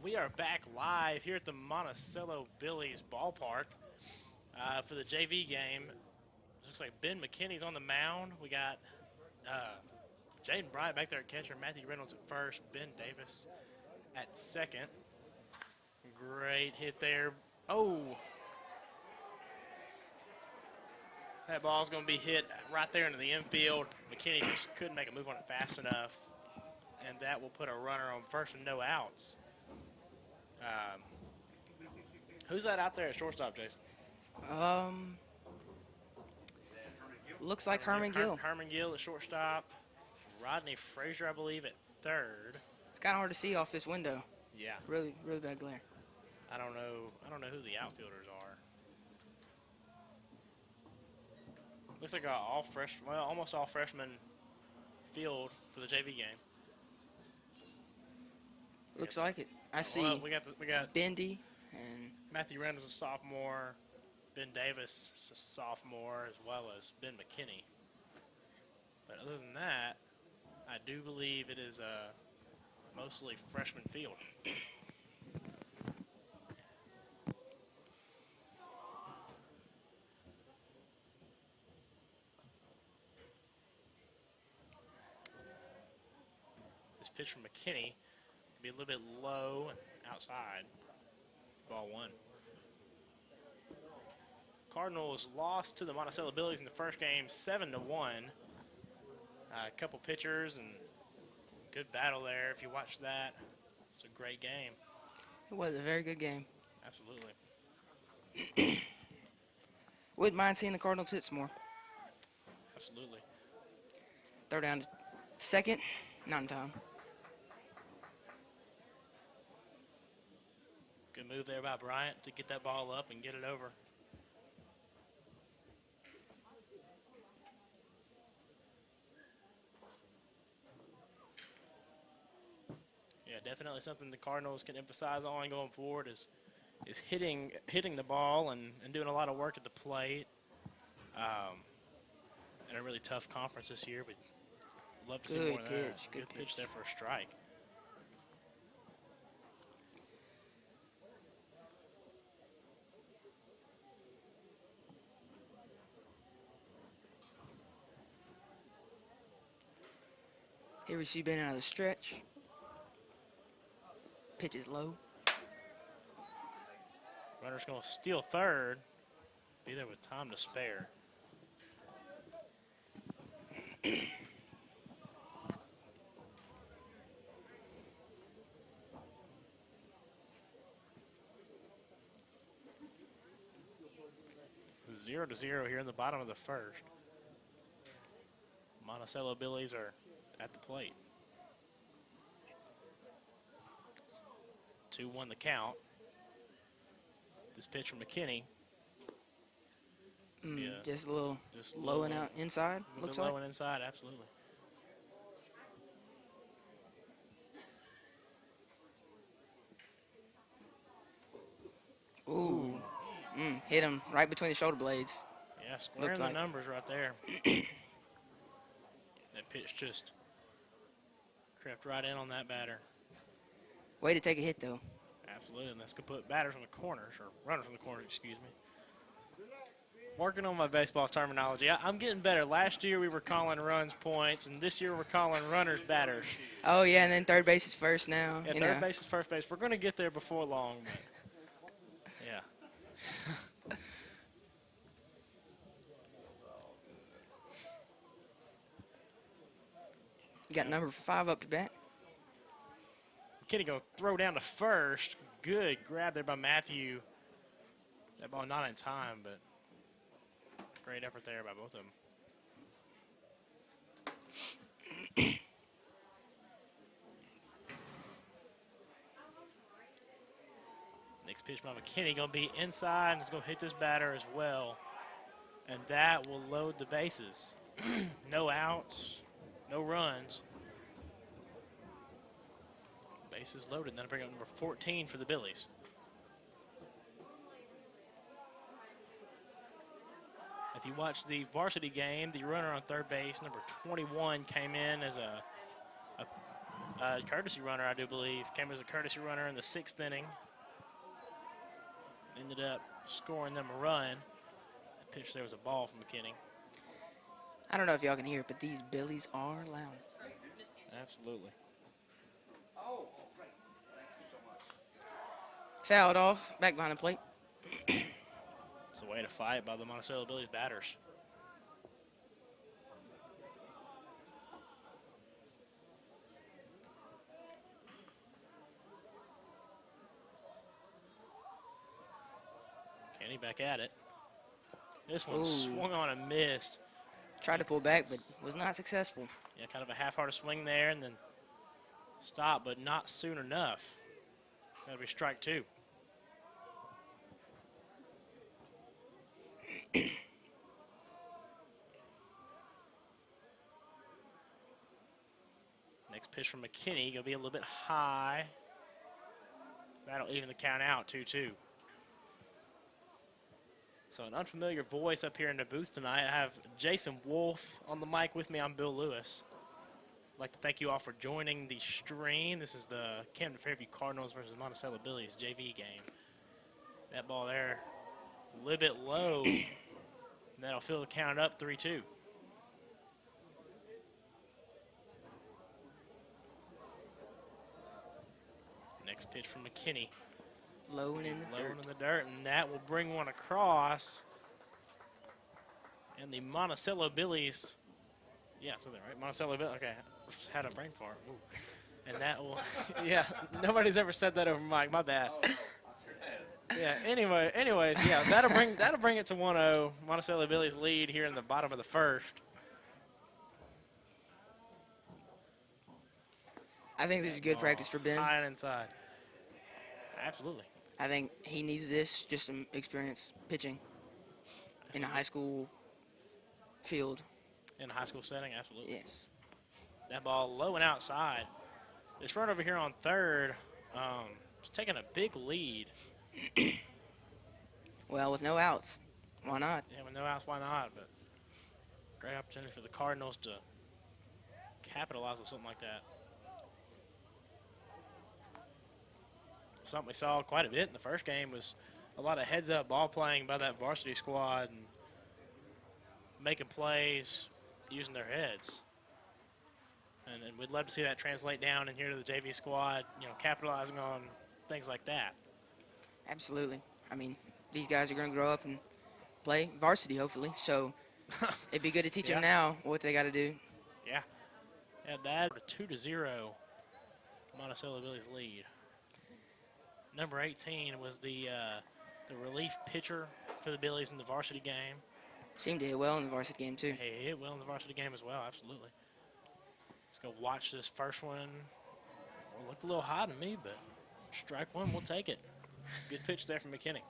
We are back live here at the Monticello Billies ballpark for the JV game. Looks like Ben McKinney's on the mound. We got Jaden Bryant back there at catcher, Matthew Reynolds at first, Ben Davis at second. Great hit there. Oh! That ball's going to be hit right there into the infield. McKinney just couldn't make a move on it fast enough, and that will put a runner on first and no outs. Who's that out there at shortstop, Jason? Looks like Herman Gill. Herman Gill at shortstop. Rodney Frazier, I believe, at third. It's kind of hard to see off this window. Yeah. Really bad glare. I don't know who the outfielders are. Looks like almost all freshman field for the JV game. Looks like it. I see. Well, we got Bendy and Matthew Reynolds, a sophomore. Ben Davis, a sophomore, as well as Ben McKinney. But other than that, I do believe it is a mostly freshman field. This pitch from McKinney will be a little bit low and outside. Ball one. Cardinals lost to the Monticello Billies in the first game, 7-1. A couple pitchers and good battle there. If you watch that, it's a great game. it was a very good game. Absolutely. Wouldn't mind seeing the Cardinals hit some more. Absolutely. Throw down to second, not in time. Good move there by Bryant to get that ball up and get it over. Yeah, definitely something the Cardinals can emphasize on going forward is hitting the ball and doing a lot of work at the plate. In a really tough conference this year, but love to see more of that. Good pitch there for a strike. Here we see Ben out of the stretch. Pitch is low. Runner's going to steal third. Be there with time to spare. Zero to zero here in the bottom of the first. Monticello Billies are at the plate. 2-1 the count. This pitch from McKinney. Just a little low and out inside, looks like. Low and inside, absolutely. Ooh. Hit him right between the shoulder blades. Yeah, squaring the numbers right there. That pitch just crept right in on that batter. Way to take a hit, though. Absolutely, and that's going to put batters on the corners, or runners on the corners, excuse me. Working on my baseball terminology. I'm getting better. Last year we were calling runs points, and this year we're calling runners batters. Oh, yeah, and then third base is first now. Yeah, third base is first base. We're going to get there before long, but yeah. You got number 5 up to bat. McKinney going to throw down to first. Good grab there by Matthew. That ball not in time, but great effort there by both of them. Next pitch by McKinney going to be inside, and he's going to hit this batter as well. And that will load the bases. No outs, no runs. Bases loaded, and then bring up number 14 for the Billies. If you watch the varsity game, the runner on third base, number 21, came in as a Courtesy runner, I do believe. Came as a courtesy runner in the 6th inning. Ended up scoring them a run. The pitch there was a ball from McKinney. I don't know if y'all can hear it, but these Billies are loud. Absolutely. Fouled off, back behind the plate. It's a way to fight by the Monticello Billies batters. Kenny back at it. This one swung on and missed. Tried to pull back, but was not successful. Yeah, kind of a half-hearted swing there, and then stop, but not soon enough. That'll be strike 2. Next pitch from McKinney, gonna be a little bit high. That'll even the count out, 2-2. So an unfamiliar voice up here in the booth tonight. I have Jason Wolf on the mic with me. I'm Bill Lewis. I'd like to thank you all for joining the stream. This is the Camden Fairview Cardinals versus Monticello Billies JV game. That ball there, a little bit low. That'll fill the count up 3-2. Next pitch from McKinney. Low and in the dirt. And that will bring one across. And the Monticello Billies, yeah, so they're right. Monticello Billies, okay, just had a brain fart. Ooh. And that will, yeah, nobody's ever said that over mic, my bad. Yeah, anyways, yeah, that'll bring it to 1-0. Monticello Billies lead here in the bottom of the first. I think this is good practice for Ben. High and inside. Absolutely. I think he needs this, just some experience pitching in a high school field. In a high school setting, absolutely. Yes. That ball low and outside. This run over here on third is taking a big lead. Well, with no outs, why not? Yeah, with no outs, why not? But great opportunity for the Cardinals to capitalize on something like that. Something we saw quite a bit in the first game was a lot of heads-up ball playing by that varsity squad and making plays using their heads. And we'd love to see that translate down in here to the JV squad, you know, capitalizing on things like that. Absolutely. I mean, these guys are going to grow up and play varsity, hopefully. So it'd be good to teach them now what they got to do. Yeah. Yeah, that 2-0 Monticello Billies lead. Number 18 was the relief pitcher for the Billies in the varsity game. Seemed to hit well in the varsity game, too. He hit well in the varsity game as well, absolutely. Let's go watch this first one. Well, looked a little high to me, but strike 1, we'll take it. Good pitch there from McKinney.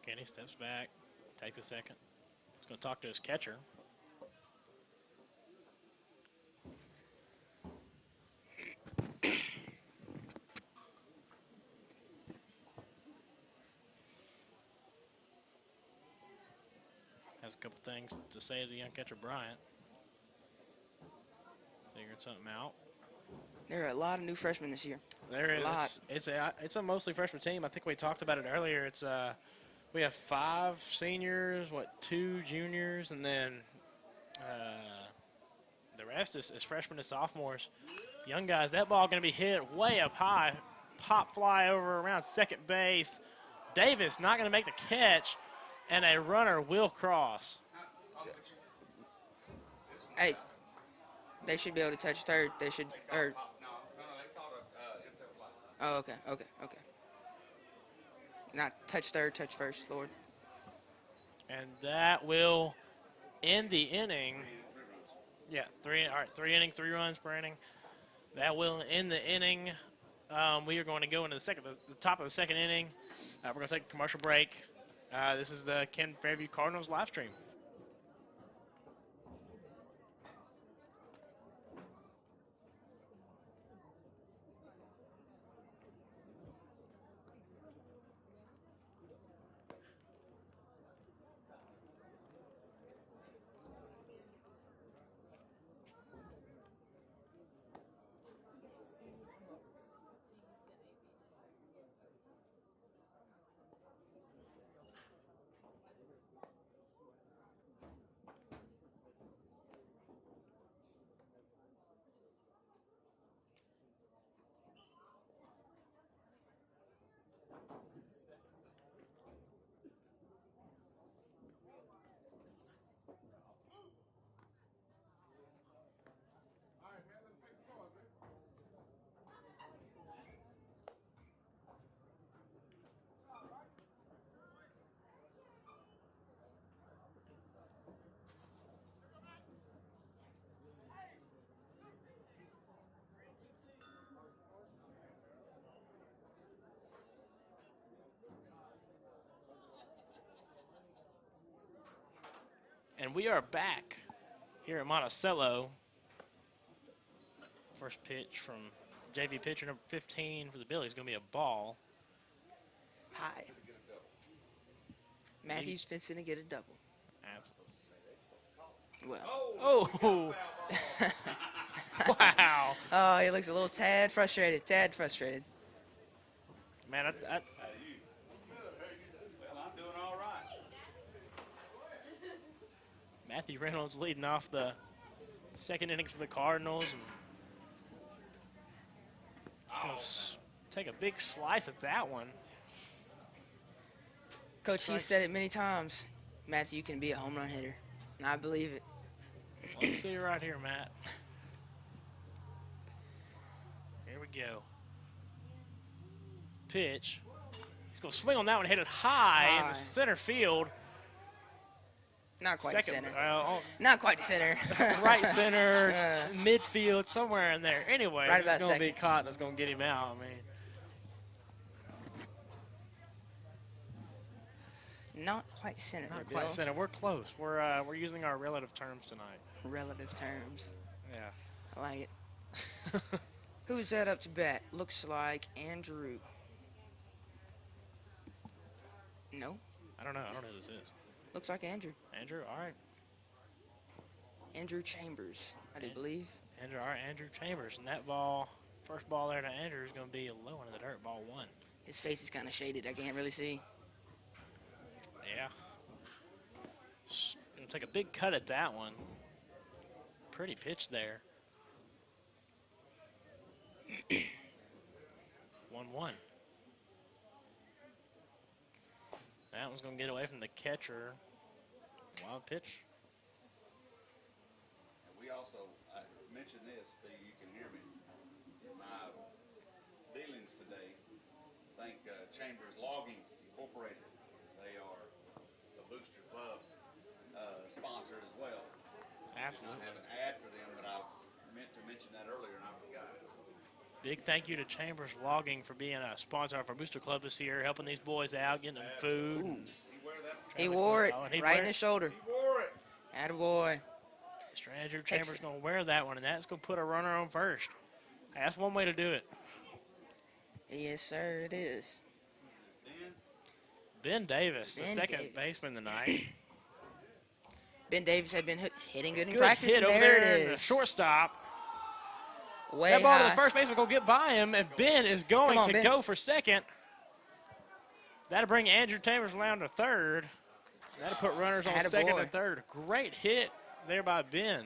McKinney steps back, takes a second. He's going to talk to his catcher. Has a couple things to say to the young catcher, Bryant. Figuring something out. There are a lot of new freshmen this year. There is. It's a mostly freshman team. I think we talked about it earlier. It's we have 5 seniors, 2 juniors, and then the rest is freshmen and sophomores. Young guys. That ball going to be hit way up high. Pop fly over around second base. Davis not going to make the catch, and a runner will cross. Hey, they should be able to touch third. They should. Or, oh, okay. Not touch third, touch first, Lord. And that will end the inning. Yeah, 3 innings, 3 runs per inning. That will end the inning. We are going to go into the top of the second inning. We're going to take a commercial break. This is the Camden Fairview Cardinals live stream. And we are back here at Monticello. First pitch from JV pitcher number 15 for the Billies is going to be a ball. High. Matthews fits in to get a double. Absolutely. Well. Oh! Wow. Oh, he looks a little tad frustrated. Man, Well, I'm doing all right. Matthew Reynolds leading off the second innings for the Cardinals. And gonna take a big slice at that one. Coach, he said it many times. Matthew can be a home run hitter, and I believe it. Let's see right here, Matt. Here we go. Pitch. He's going to swing on that one, hit it high in the center field. Not quite Second, center. Not quite center. Right center, midfield, somewhere in there. Anyway, right about it's going to be caught and it's going to get him out. I mean, not quite center. Not quite center. We're close. We're using our relative terms tonight. Relative terms. Yeah. I like it. Who's that up to bat? Looks like Andrew. No. I don't know. I don't know who this is. Looks like Andrew. Andrew, all right. Andrew Chambers, I do believe. Andrew, all right, Andrew Chambers. And that ball, first ball there to Andrew is going to be low into the dirt, ball 1. His face is kind of shaded. I can't really see. Yeah. Going to take a big cut at that one. Pretty pitch there. 1-1. That one's going to get away from the catcher. Wild pitch. We also, I mentioned this, so you can hear me. In my dealings today, thank Chambers Logging Incorporated. They are a Booster Club sponsor as well. Absolutely. I have an ad for them, but I meant to mention that earlier and I forgot. Big thank you to Chambers Logging for being a sponsor of our Booster Club this year, helping these boys out, getting them food. He wore it right in the shoulder. He wore it. Attaboy. Mr. Andrew Chambers going to wear that one, and that's going to put a runner on first. That's one way to do it. Yes, sir, it is. Ben Davis, the second baseman tonight. Ben Davis had been hitting good in Good practice, hit and over there there it in the is. shortstop. Way that ball high. to the first baseman going to get by him, and Ben is going to go for second. That'll bring Andrew Chambers down to third. That'll put runners on second and third. Great hit there by Ben.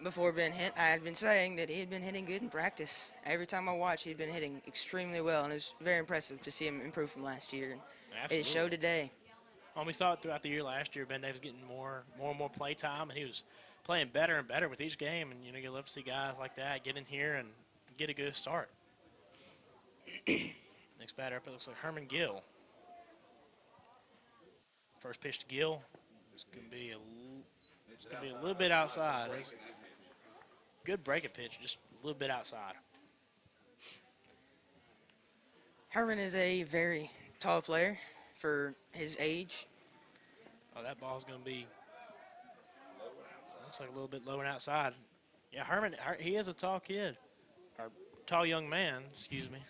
Before Ben hit, I had been saying that he had been hitting good in practice. Every time I watched, he'd been hitting extremely well, and it was very impressive to see him improve from last year. And it showed today. Well, we saw it throughout the year last year. Ben Davis getting more and more play time, and he was playing better and better with each game. And, you know, you love to see guys like that get in here and get a good start. Next batter up, it looks like Herman Gill. First pitch to Gill. It's going to be a little bit outside. Good breaking pitch, just a little bit outside. Herman is a very tall player for his age. Oh, that ball's going to be, looks like a little bit low and outside. Yeah, Herman, he is a tall kid, or tall young man, excuse me.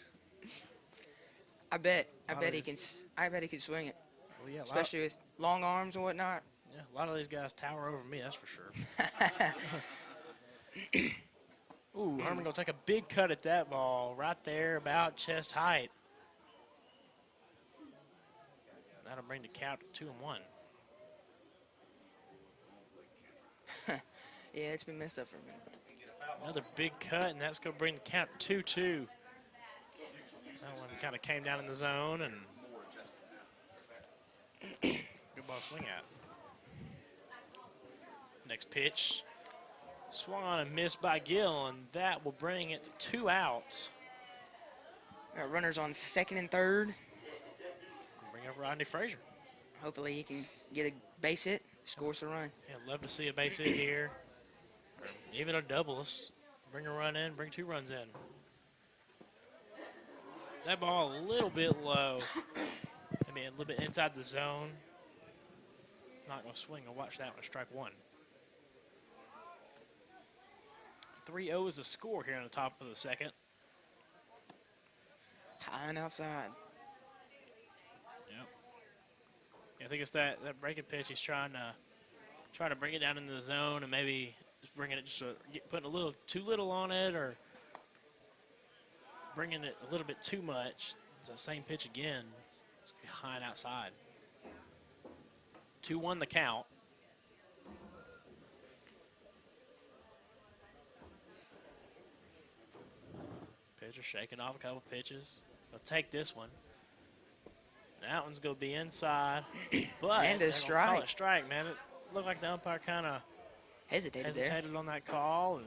I bet he can swing it. Well, yeah, especially with long arms and whatnot. Yeah, a lot of these guys tower over me, that's for sure. Ooh, Herman going to take a big cut at that ball right there about chest height. That'll bring the count to 2-1. Yeah, it's been messed up for a minute. Another big cut, and that's going to bring the count to 2-2. That one kind of came down in the zone, and good ball to swing at. Next pitch. Swung on and missed by Gill, and that will bring it to 2 outs. Got runners on second and third. Bring up Rodney Frazier. Hopefully he can get a base hit, score some run. Yeah, love to see a base hit here. Or even a double. Let's bring a run in, bring 2 runs in. That ball a little bit low. I mean, a little bit inside the zone. Not going to swing. I'll watch that one. Strike 1. 3-0 is the score here on the top of the second. High and outside. Yep. Yeah, I think it's that breaking pitch. He's trying to bring it down into the zone and maybe just bringing it putting a little too little on it or bringing it a little bit too much. It's that same pitch again. It's behind outside. 2-1 the count. Pitcher shaking off a couple pitches. They'll take this one. That one's going to be inside. But and a strike. Call it strike, man. It looked like the umpire kind of hesitated on that call and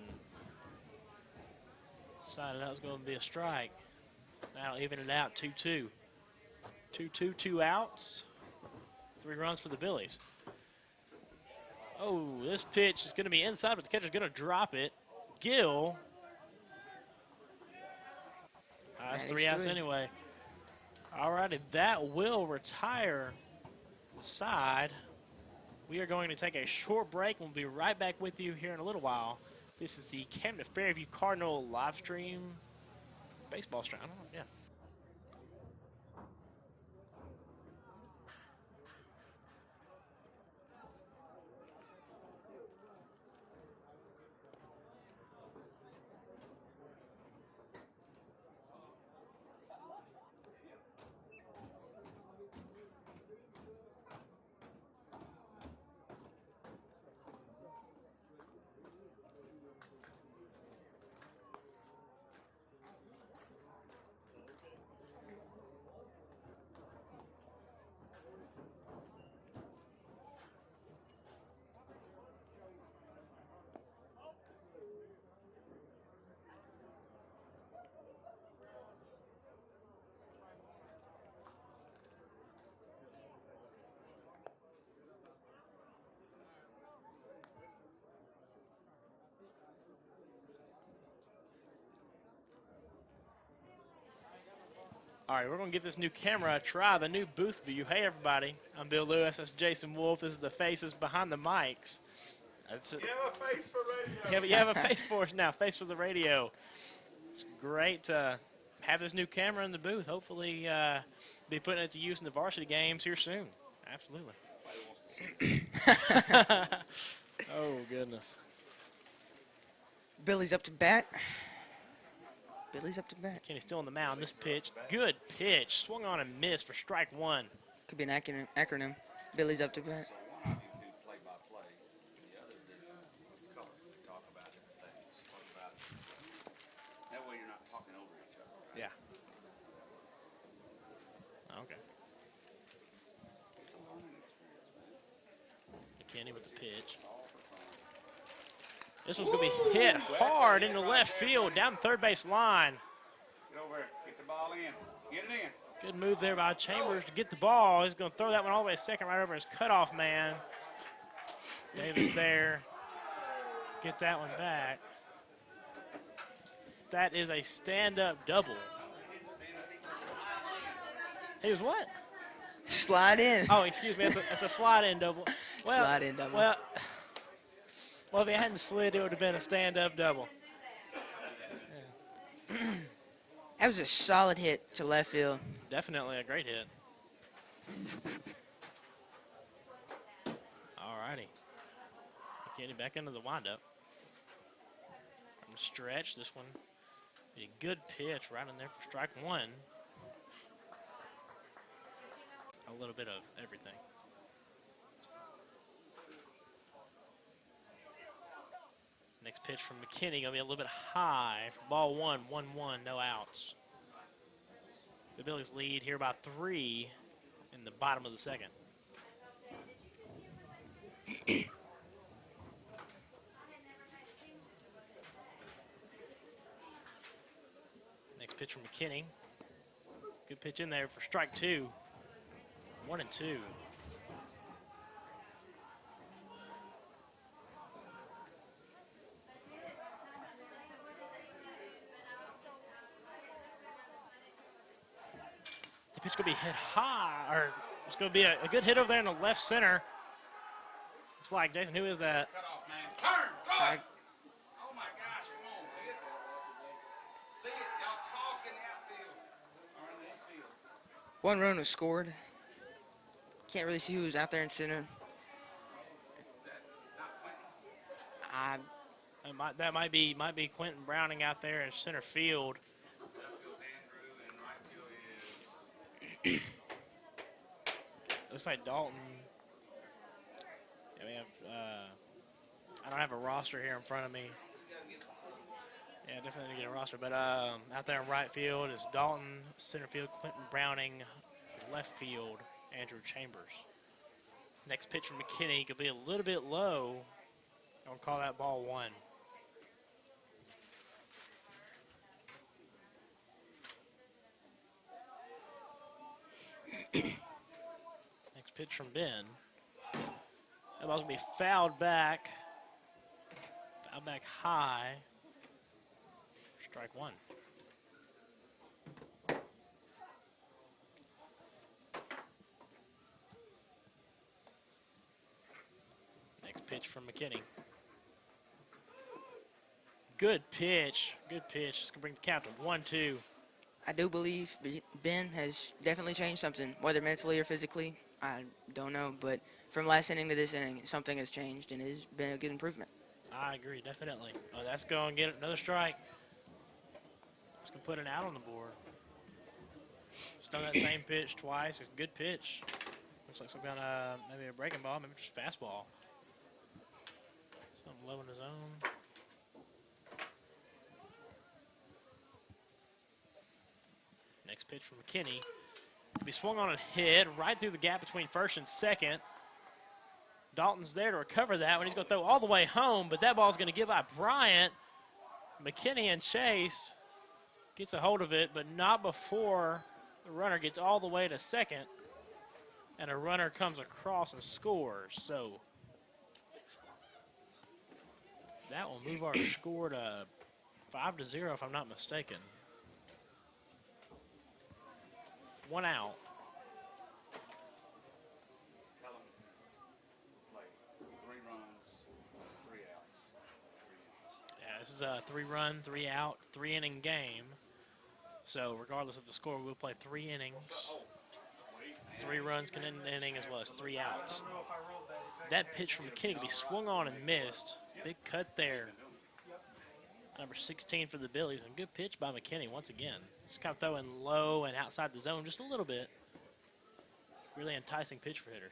decided that was going to be a strike. That'll even it out 2-2. 2-2, 2 outs. 3 runs for the Billies. Oh, this pitch is going to be inside, but the catcher's going to drop it. Gill. That's 3 outs anyway. All righty, that will retire the side. We are going to take a short break. We'll be right back with you here in a little while. This is the Camden Fairview Cardinal live stream baseball stream. I don't know, yeah. All right, we're going to give this new camera a try, the new booth view. Hey, everybody. I'm Bill Lewis. That's Jason Wolf. This is the faces behind the mics. You have a face for radio. You have a face for us now, face for the radio. It's great to have this new camera in the booth. Hopefully be putting it to use in the varsity games here soon. Absolutely. Oh, goodness. Billy's up to bat. Billy's up to bat. Kenny's still on the mound. This pitch, good pitch. Swung on and missed for strike 1. Could be an acronym. Billy's up to bat. Play-by-play. The other do color. Talk about different things. Talk about that way you're not talking over each other. Right? Yeah. Okay. It's a learning experience, man. Kenny with the pitch. This one's going to be hit hard into left field, down the third base line. Get over here. Get the ball in. Get it in. Good move there by Chambers to get the ball. He's going to throw that one all the way to second, right over his cutoff man. Davis there. Get that one back. That is a stand-up double. He was what? Slide in. Oh, excuse me. It's a slide-in double. Well, Slide-in double. Well, if he hadn't slid, it would have been a stand-up double. Yeah. That was a solid hit to left field. Definitely a great hit. All righty. Getting back into the windup. From the stretch, this one be a good pitch right in there for strike 1. A little bit of everything. Next pitch from McKinney going to be a little bit high for ball 1, 1-1, no outs. The Billies lead here by 3 in the bottom of the second. Next pitch from McKinney. Good pitch in there for strike 2. 1-2. Pitch going to be hit high, or it's going to be a good hit over there in the left center. Looks like, Jason, who is that? Cut off, man. Turn. Throw it. Oh, my gosh. Come One run was scored. Can't really see who was out there in center. I That might be Quentin Browning out there in center field. Looks like Dalton. Yeah, we have. I don't have a roster here in front of me. Yeah, definitely didn't get a roster. But out there in right field is Dalton, center field Quentin Browning, left field Andrew Chambers. Next pitch from McKinney could be a little bit low. I'll call that ball 1. Next pitch from Ben. That ball's going to be fouled back. Fouled back high. Strike 1. Next pitch from McKinney. Good pitch. Good pitch. It's going to bring the count to 1-2. I do believe Ben has definitely changed something, whether mentally or physically. I don't know, but from last inning to this inning, something has changed, and it has been a good improvement. I agree, definitely. Oh, that's going to get another strike. It's going to put an out on the board. Just done that same pitch twice. It's a good pitch. Looks like some kind of maybe a breaking ball, maybe just fastball. Something low in the zone. Next pitch from McKinney. Be swung on and hit right through the gap between first and second. Dalton's there to recover that one. He's going to throw all the way home, but that ball's going to give out Bryant. McKinney and Chase gets a hold of it, but not before the runner gets all the way to second, and a runner comes across and scores. So that will move our score to 5-0 if I'm not mistaken. 1 out. Tell them, like, 3 runs, 3 outs. Yeah, this is a 3-run, 3-out, 3-inning game. So regardless of the score, we'll play 3 innings. 3 runs can end an inning as well as 3 outs. That pitch from McKinney could be swung on and missed. Big cut there. Number 16 for the Billies, and good pitch by McKinney once again. Just kind of throwing low and outside the zone just a little bit. Really enticing pitch for hitters.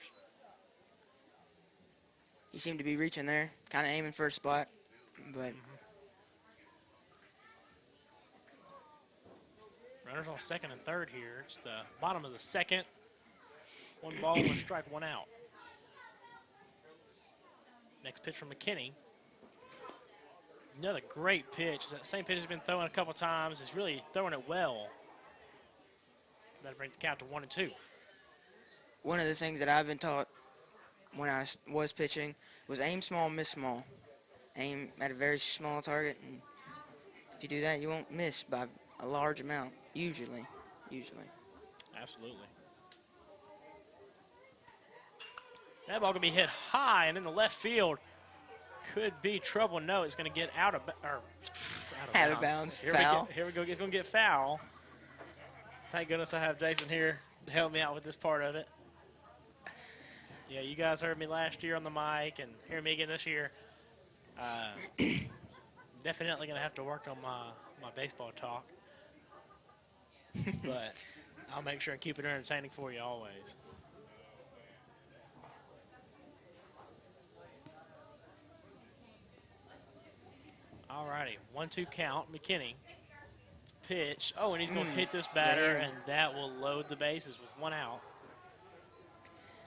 He seemed to be reaching there, kind of aiming for a spot, but Runners on second and third here. It's the bottom of the second. 1 ball, 1 strike, 1 out. Next pitch from McKinney. Another great pitch. That same pitch has been thrown a couple times. He's really throwing it well. That'll bring the count to 1-2. one of the things that I've been taught when I was pitching was aim small, miss small. Aim at a very small target, and if you do that, you won't miss by a large amount, usually. Absolutely. That ball can be hit high and in the left field. Could be trouble. No, it's going to get out of bounds. Foul. Here we go. It's going to get foul. Thank goodness I have Jason here to help me out with this part of it. Yeah, you guys heard me last year on the mic and hear me again this year. Definitely going to have to work on my baseball talk. But I'll make sure and keep it entertaining for you always. All righty, 1-2 count. McKinney. Pitch. Oh, and he's going to hit this batter, and that will load the bases with 1 out.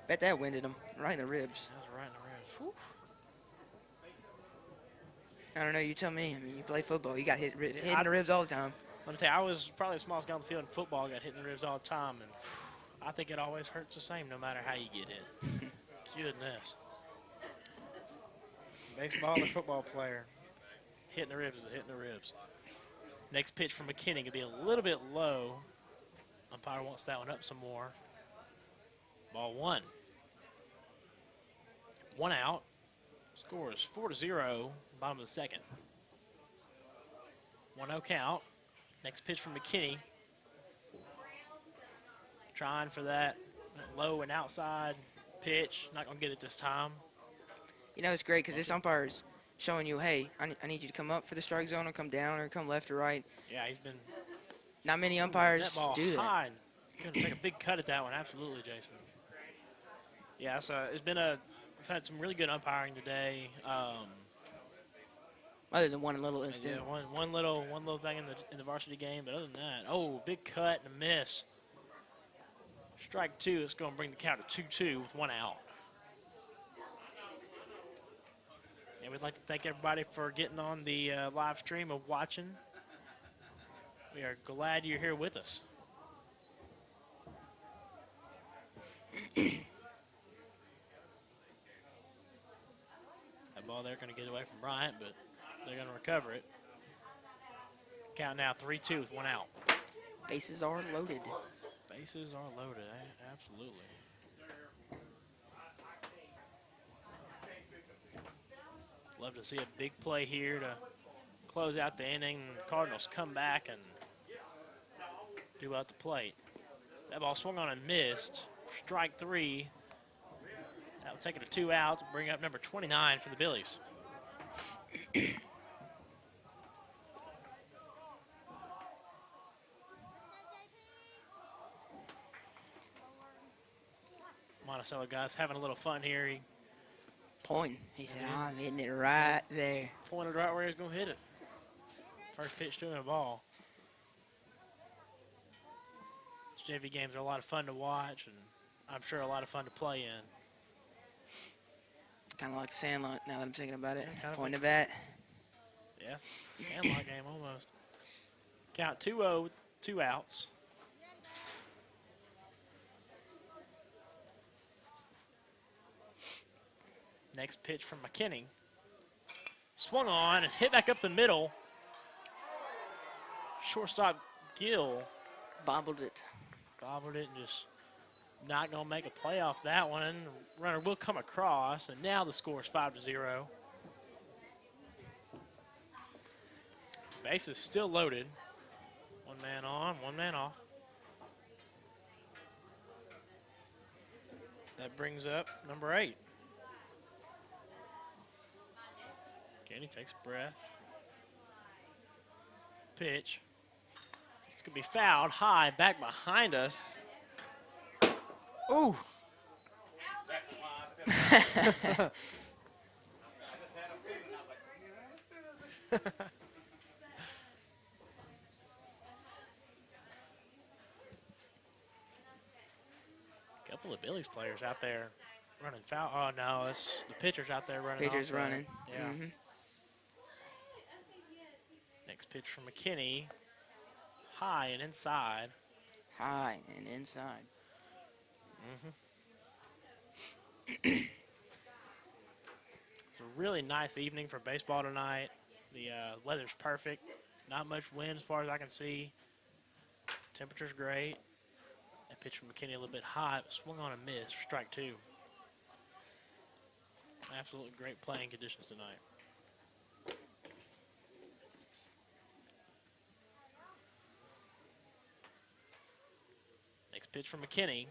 Bet that winded him right in the ribs. That was right in the ribs. Whew. I don't know. You tell me. I mean, you play football. You got hit in the ribs all the time. Let me tell you, I was probably the smallest guy on the field in football. Got hit in the ribs all the time, and I think it always hurts the same no matter how you get hit. Goodness. Baseball or football player. Hitting the ribs is hitting the ribs. Next pitch from McKinney could be a little bit low. Umpire wants that one up some more. Ball 1. 1 out. Score is 4-0. Bottom of the second. 1-0 count. Next pitch from McKinney. trying for that low and outside pitch. Not going to get it this time. You know, it's great because this umpire's showing you, hey, I need you to come up for the strike zone or come down or come left or right. Yeah, he's been Not many that umpires ball do that. high. Going to take a big cut at that one. Absolutely, Jason. Yeah, so we've had some really good umpiring today. Other than one little instant. Yeah, one little thing in the varsity game, but other than that, oh, big cut and a miss. Strike two. It's going to bring the count to 2-2 with one out. And we'd like to thank everybody for getting on the live stream of watching. We are glad you're here with us. That ball there going to get away from Bryant, but they're going to recover it. Count now 3-2 with one out. Bases are loaded. Bases are loaded, absolutely. Love to see a big play here to close out the inning. The Cardinals come back and do out the plate. That ball swung on and missed. Strike three. That will take it to 2 outs, bring up number 29 for the Billies. Monticello guys having a little fun here. He Point. He said, I'm hitting it right there. pointed right where he's going to hit it. First pitch to him, a ball. These JV games are a lot of fun to watch, and I'm sure a lot of fun to play in. Kind of like the Sandlot, now that I'm thinking about it. Kind of Point of bat. Yeah, Sandlot game almost. Count 2-0, 2 outs. Next pitch from McKinney. Swung on and hit back up the middle. Shortstop Gill Bobbled it. bobbled it and just not going to make a play off that one. Runner will come across, and now the score is 5-0. Base is still loaded. One man on, one man off. That brings up number 8. Kenny takes a breath. Pitch. It's going to be fouled high back behind us. Ooh. Couple of Billies players out there running foul. Oh, no, it's the pitcher's out there running. Pitcher's off running. Yeah. Mm-hmm. Next pitch from McKinney. High and inside. High and inside. It's a really nice evening for baseball tonight. The weather's perfect. Not much wind as far as I can see. Temperature's great. That pitch from McKinney a little bit high, but swung on a miss for strike 2. Absolutely great playing conditions tonight. Next pitch from McKinney.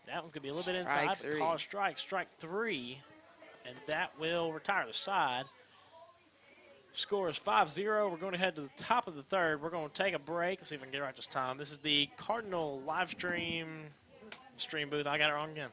That one's going to be a little bit inside. Strike Call a strike. Strike 3. And that will retire the side. Score is 5-0. We're going to head to the top of the third. We're going to take a break. Let's see if I can get it right this time. This is the Cardinal live stream booth. I got it wrong again.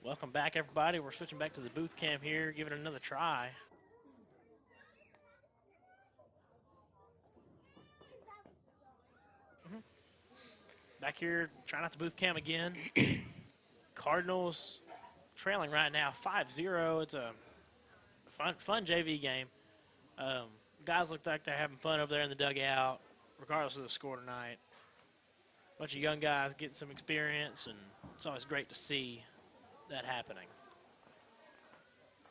Welcome back, everybody. We're switching back to the booth cam here, giving it another try. Back here, trying out the booth cam again. Cardinals trailing right now, 5-0. It's a fun JV game. Guys look like they're having fun over there in the dugout, regardless of the score tonight. Bunch of young guys getting some experience, and it's always great to see that happening.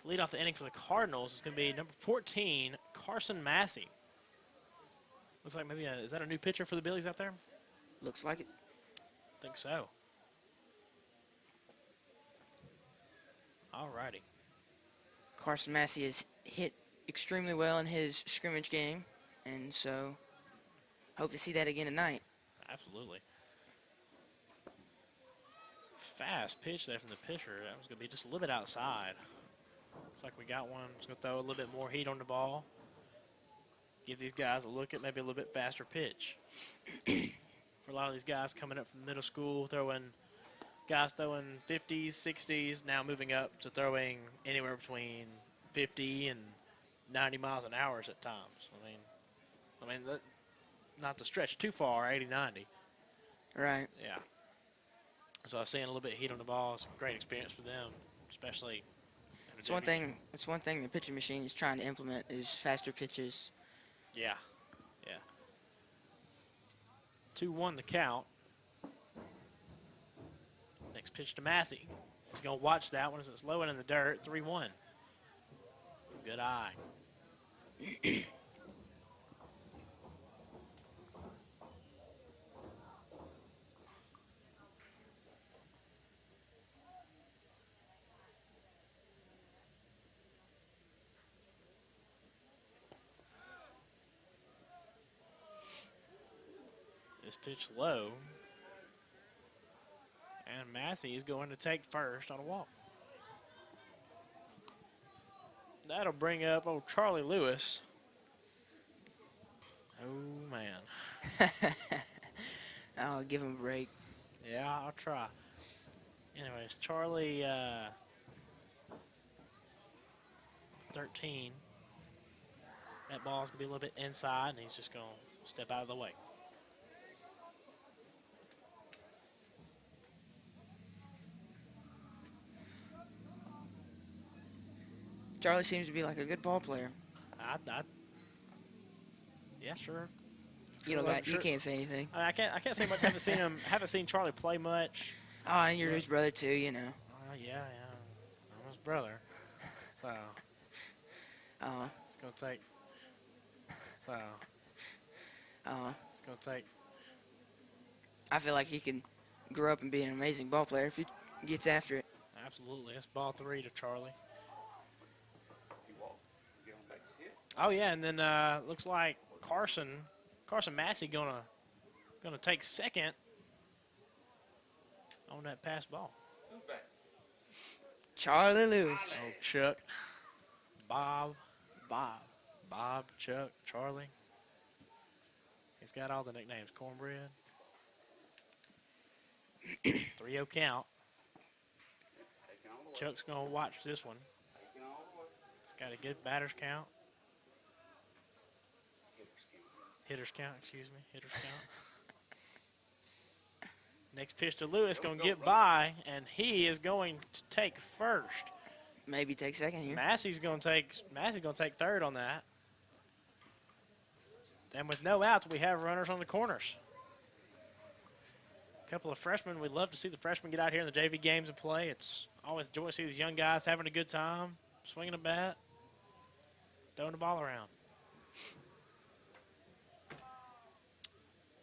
Lead off the inning for the Cardinals is going to be number 14, Carson Massey. Looks like maybe is that a new pitcher for the Billies out there? Looks like it. I think so. All righty. Carson Massey has hit extremely well in his scrimmage game, and so hope to see that again tonight. Absolutely. Fast pitch there from the pitcher. That was going to be just a little bit outside. Looks like we got one. Just going to throw a little bit more heat on the ball. Give these guys a look at maybe a little bit faster pitch. For a lot of these guys coming up from middle school, guys throwing 50s, 60s, now moving up to throwing anywhere between 50 and 90 miles an hour at times. I mean, not to stretch too far, 80, 90. Right. Yeah. So I've seen a little bit of heat on the ball. It's a great experience for them, especially. It's one thing. It's one thing the pitching machine is trying to implement is faster pitches. Yeah. Yeah. 2-1 the count. Next pitch to Massey. He's going to watch that one as it's low and in the dirt. 3-1. Good eye. This pitch low. And Massey is going to take first on a walk. That'll bring up old Charlie Lewis. Oh, man. I'll give him a break. Yeah, I'll try. Anyways, Charlie, 13. That ball's going to be a little bit inside, and he's just going to step out of the way. Charlie seems to be like a good ball player. Yeah, sure. You don't Well, got. You can't say anything. I can't say much. Haven't seen Charlie play much. Oh, and you're his brother too, you know. Yeah. I'm his brother. So it's gonna take. It's gonna take. I feel like he can grow up and be an amazing ball player if he gets after it. Absolutely, it's ball 3 to Charlie. Get on base hit. Oh yeah, and then looks like Carson Massey gonna take second on that pass ball. Who's back? Charlie Lewis. Oh, Chuck, Bob, Chuck, Charlie. He's got all the nicknames. Cornbread. 3-0 count. Taking all the way. Chuck's gonna watch this one. Taking all the way. He's got a good batter's count. Hitters count. Hitters count. Next pitch to Lewis, going to get by, and he is going to take first. Maybe take second here. Massey's going to take third on that. And with no outs, we have runners on the corners. A couple of freshmen. We'd love to see the freshmen get out here in the JV games and play. It's always a joy to see these young guys having a good time, swinging a bat, throwing the ball around.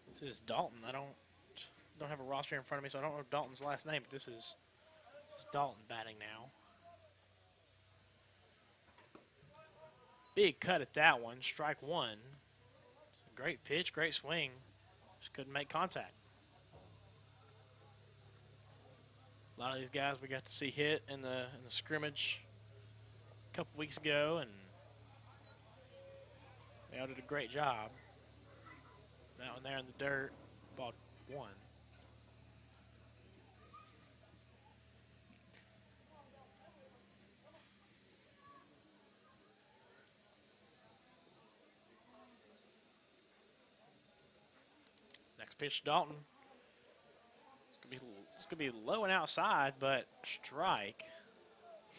This is Dalton. I don't have a roster in front of me, so I don't know Dalton's last name, but this is Dalton batting now. Big cut at that one, strike one. Great pitch, great swing. Just couldn't make contact. A lot of these guys we got to see hit in the scrimmage a couple weeks ago, and they all did a great job. That one there in the dirt, ball 1. pitch to Dalton. It's gonna be low and outside, but strike.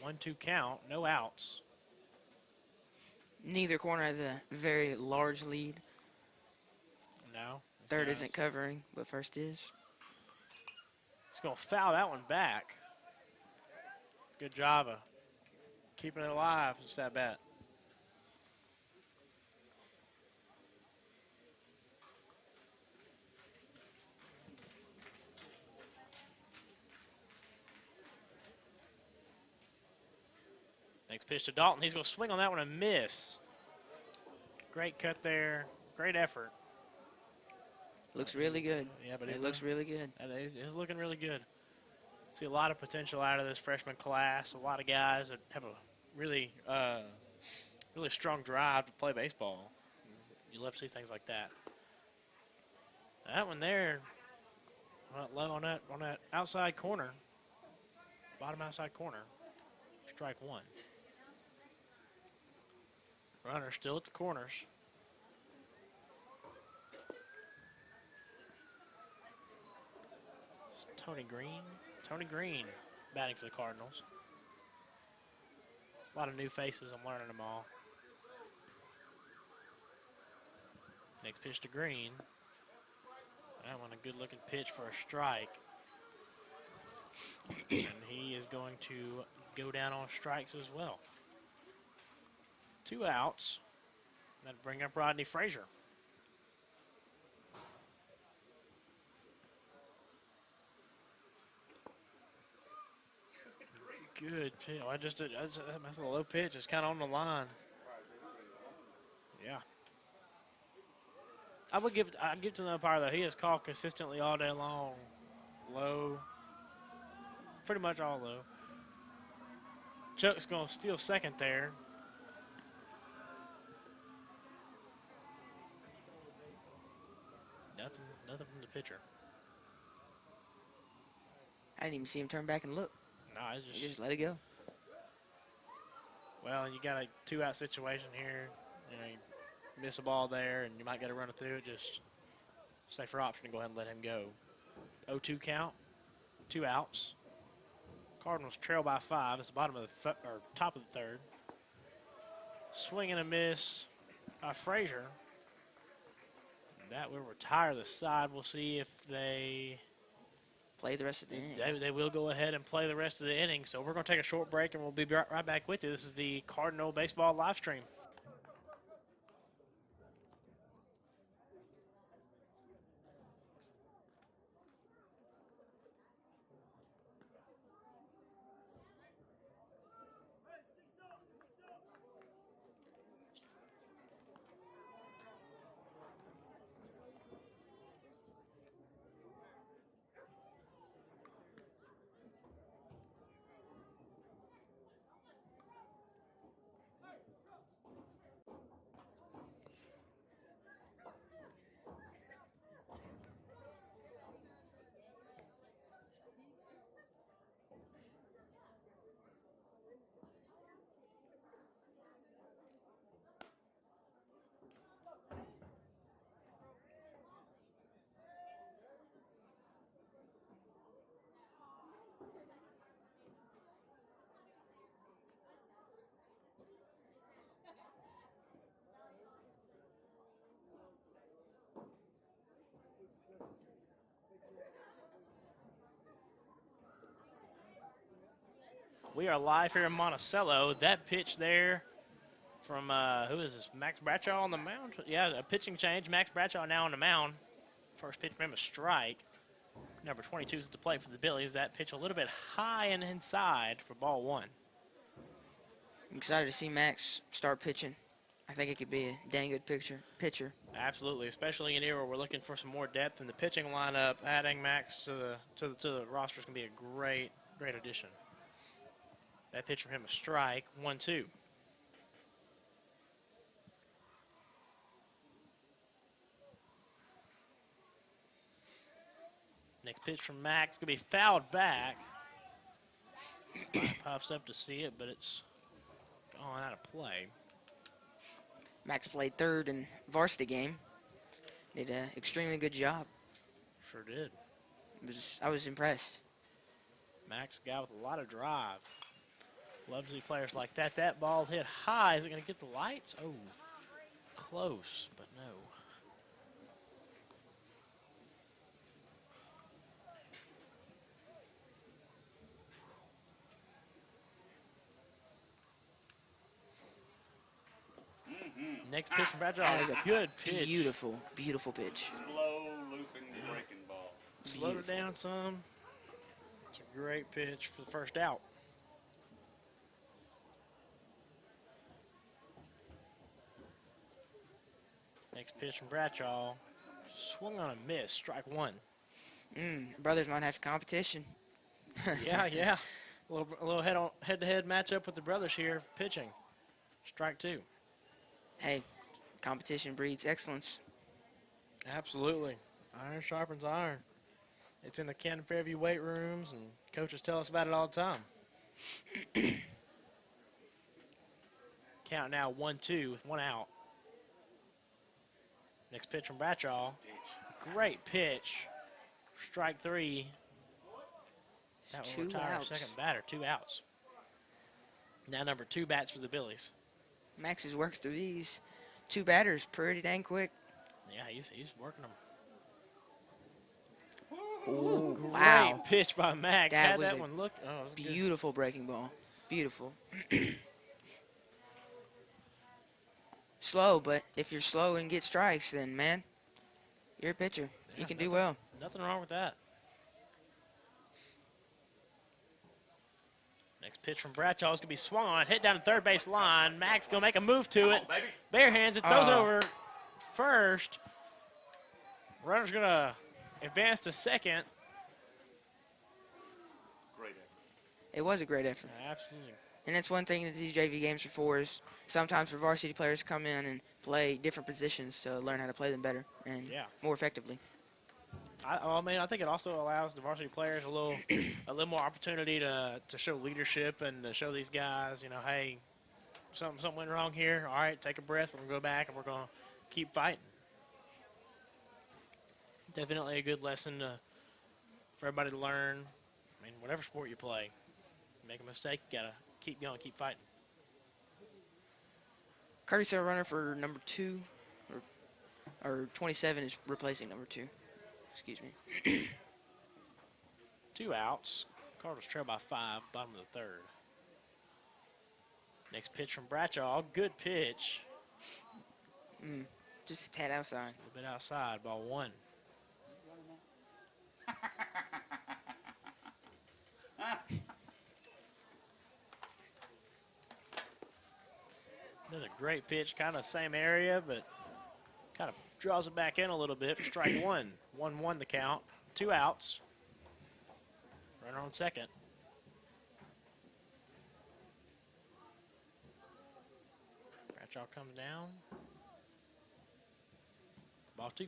1-2 count, no outs. Neither corner has a very large lead. No. Third isn't covering, but first is. He's gonna foul that one back. Good job of keeping it alive since that bat. Next pitch to Dalton. He's going to swing on that one and miss. Great cut there. Great effort. Looks really good. Yeah, but it looks really good. It is looking really good. See a lot of potential out of this freshman class. A lot of guys that have a really, really strong drive to play baseball. You love to see things like that. That one there, went low on that outside corner, bottom outside corner. Strike one. Runner still at the corners. It's Tony Green. Tony Green batting for the Cardinals. A lot of new faces. I'm learning them all. Next pitch to Green. That one a good looking pitch for a strike. And he is going to go down on strikes as well. 2 outs. That'll bring up Rodney Frazier. Good pitch. That's a low pitch. It's kind of on the line. Yeah. I'd give to the umpire though. He has called consistently all day long. Low. Pretty much all low. Chuck's going to steal second there. Nothing from the pitcher. I didn't even see him turn back and look. No, He just let it go. Well, you got a 2-out situation here. You know, you miss a ball there, and you might get to run it through it. Just safer option to go ahead and let him go. 0-2 count, 2 outs. Cardinals trail by 5. It's the bottom of the top of the third. Swing and a miss by Frazier. That will retire the side. We'll see if they play the rest of the inning. They will go ahead and play the rest of the inning. So we're going to take a short break, and we'll be right back with you. This is the Cardinal Baseball live stream. We are live here in Monticello. That pitch there from, who is this, Max Bradshaw on the mound? Yeah, a pitching change. Max Bradshaw now on the mound. First pitch from him, a strike. Number 22 is at the plate for the Billies. That pitch a little bit high and inside for ball 1. I'm excited to see Max start pitching. I think it could be a dang good pitcher. Absolutely, especially in here where we're looking for some more depth in the pitching lineup. Adding Max to the roster is going to be a great addition. That pitch from him, a strike, 1-2. Next pitch from Max, going to be fouled back. Pops up to see it, but it's gone out of play. Max played third in varsity game. Did an extremely good job. Sure did. I was impressed. Max, a guy with a lot of drive. Love to see players like that. That ball hit high. Is it going to get the lights? Oh, close, but no. Next pitch from Bradshaw. That was a Good pitch. Beautiful, beautiful pitch. Slow looping breaking ball. Slowed it down some. It's a great pitch for the first out. Next pitch from Bradshaw. Swung on a miss. Strike one. Brothers might have competition. Yeah. A little head-to-head matchup with the brothers here pitching. Strike two. Hey, competition breeds excellence. Absolutely. Iron sharpens iron. It's in the Camden Fairview weight rooms, and coaches tell us about it all the time. Count now 1-2 with one out. Next pitch from Bradshaw. Great pitch. Strike three. That will retire second batter. 2 outs. Now number 2 bats for the Billies. Max has worked through these 2 batters pretty dang quick. Yeah, he's working them. Oh, Great wow. pitch by Max. That Had was that a one look. Oh, it was good. Beautiful breaking ball. Beautiful. Slow, but if you're slow and get strikes, then, man, you're a pitcher. Yeah, you can do well. Nothing wrong with that. Next pitch from Bradshaw is going to be swung on. Hit down the third base line. Max going to make a move to it. Baby. Bare hands it. Throws over first. Runner's going to advance to second. Great effort. It was a great effort. Absolutely. And that's one thing that these JV games are for is sometimes for varsity players to come in and play different positions to learn how to play them better and more effectively. I think it also allows the varsity players a little more opportunity to show leadership and to show these guys, hey, something went wrong here. All right, take a breath. We're going to go back and we're going to keep fighting. Definitely a good lesson for everybody to learn. I mean, whatever sport you play, make a mistake, you got to keep going, keep fighting. Courtesy runner for number 2, or 27 is replacing number 2. Excuse me. 2 outs. Cardinals trail by 5, bottom of the third. Next pitch from Bradshaw. Good pitch. Just a tad outside. A little bit outside, ball 1. Another great pitch, kind of same area, but kind of draws it back in a little bit for strike 1. 1-1 the count. 2 outs. Runner on second. Bradshaw comes down. Ball 2.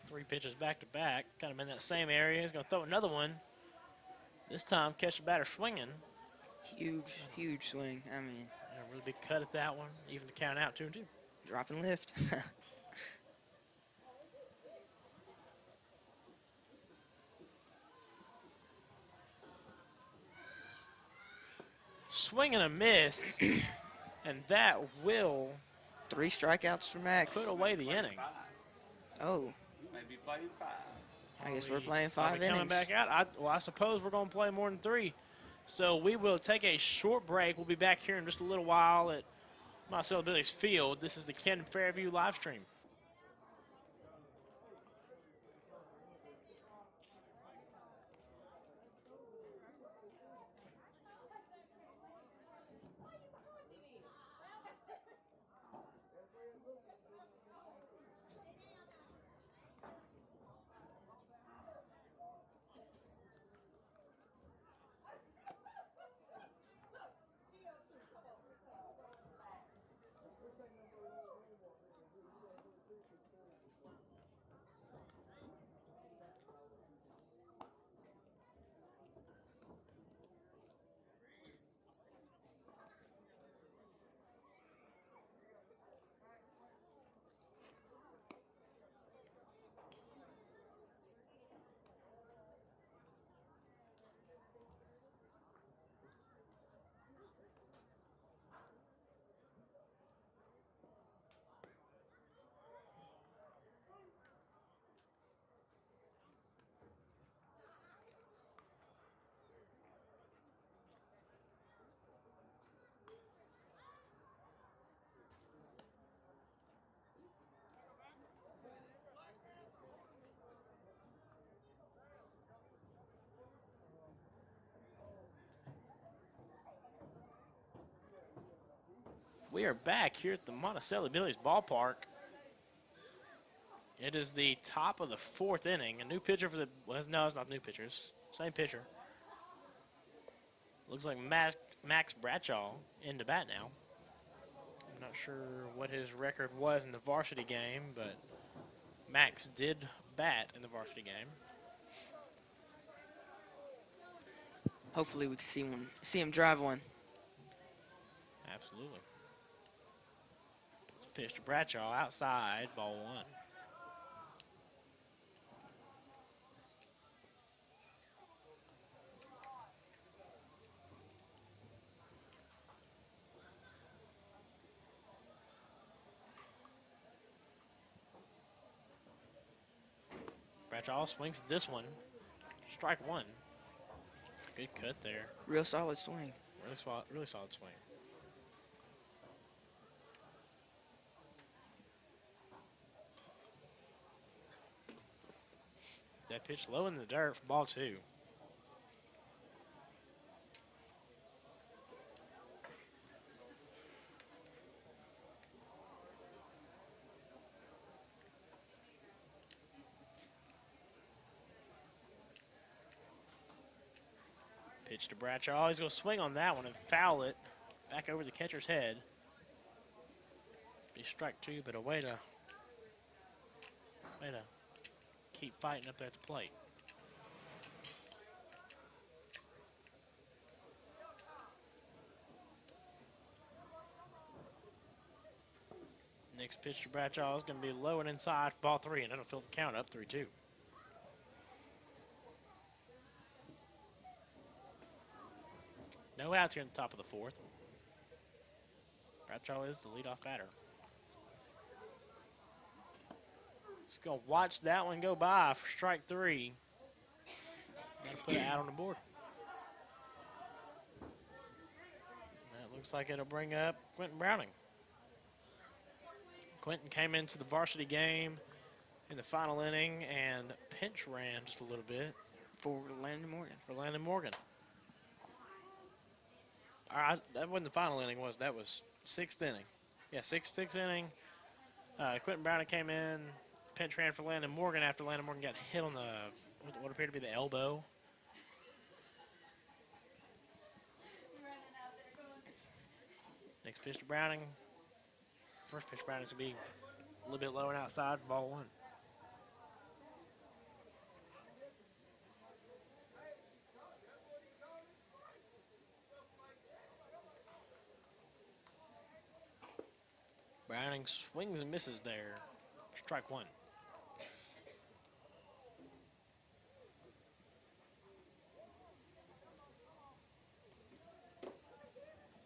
Three pitches back to back, kind of in that same area. He's going to throw another one. This time, catch the batter swinging. Huge swing. I mean, A really big cut at that one, even to count out 2-2. drop and lift. Swing and a miss, and that will 3 strikeouts for Max. put away the inning. Oh, Maybe playing 5. I guess we're playing 5 Probably coming innings. back out. I suppose we're going to play more than 3. So we will take a short break. We'll be back here in just a little while at Monticello Billies Field. This is the Camden Fairview live stream. We are back here at the Monticello Billies ballpark. It is the top of the 4th inning. A new pitcher for the, well, no, it's not new pitchers. Same pitcher. Looks like Max Bradshaw in to bat now. I'm not sure what his record was in the varsity game, but Max did bat in the varsity game. Hopefully we can see him drive one. Absolutely. It's a pitch to Bradshaw outside, ball 1. Bradshaw swings this one. Strike 1. Good cut there. Real solid swing. Really solid swing. That pitch low in the dirt for ball 2. Pitch to Bradshaw. He's going to swing on that one and foul it back over the catcher's head. Be strike 2, but a way to keep fighting up there at the plate. Next pitch to Bradshaw is going to be low and inside for ball 3, and that'll fill the count up 3-2. No outs here in the top of the 4th. Bradshaw is the leadoff batter. Just going to watch that one go by for strike 3. Got to put it out on the board. That looks like it'll bring up Quentin Browning. Quentin came into the varsity game in the final inning and pinch ran just a little bit. For Landon Morgan. All right, that wasn't the final inning, was that was 6th inning. Yeah, sixth inning. Quentin Browning came in, pinch ran for Landon Morgan after Landon Morgan got hit on what appeared to be the elbow. Next pitch to Browning. First pitch to Browning is going to be a little bit low and outside, ball 1. Browning swings and misses there. Strike 1.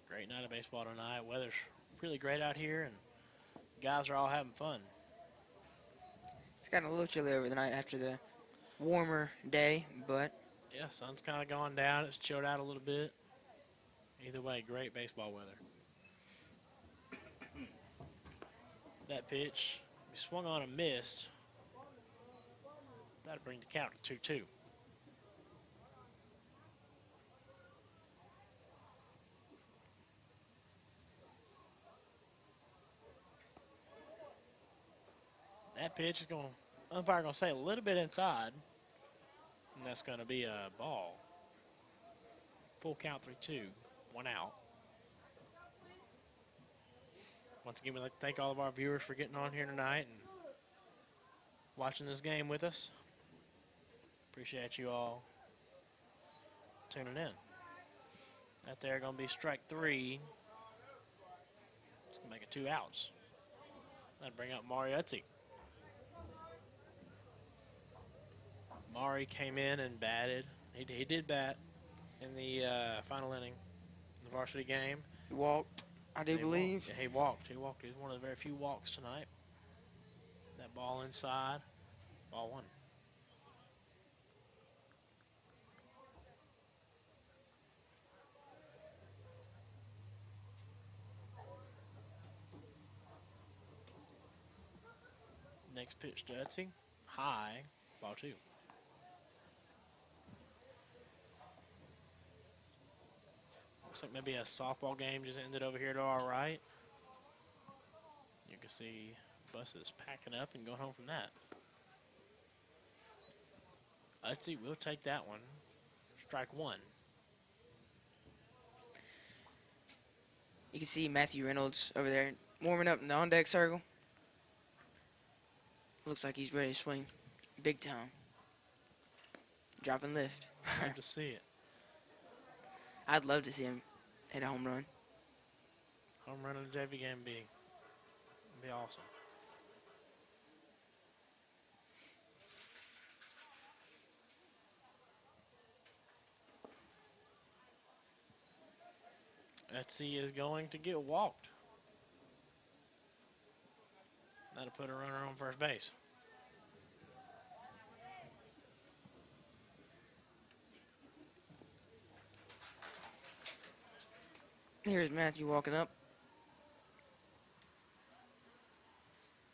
Great night of baseball tonight. Weather's really great out here, and guys are all having fun. It's gotten a little chilly over the night after the warmer day, but Yeah, sun's kind of gone down. It's chilled out a little bit. Either way, great baseball weather. That pitch, we swung on and missed. That'll bring the count to 2-2. That pitch is going, umpire going to say a little bit inside, and that's going to be a ball. Full count 3-2, 1 out. Once again, we'd like to thank all of our viewers for getting on here tonight and watching this game with us. Appreciate you all tuning in. That there going to be strike 3. It's going to make it 2 outs. That'll bring up Mari Utzi. Mari came in and batted. He did bat in the final inning of the varsity game. he walked, I do believe. Yeah, he walked. He was one of the very few walks tonight. That ball inside, ball 1. Next pitch to Utzi. High, ball 2. Looks like maybe a softball game just ended over here to our right. You can see buses packing up and going home from that. Let's see, we'll take that one. Strike one. You can see Matthew Reynolds over there warming up in the on-deck circle. Looks like he's ready to swing big time. Drop and lift. Love to see it. I'd love to see him hit a home run. Home run in the JV game be awesome. Etsy is going to get walked. That'll put a runner on first base. Here's Matthew walking up.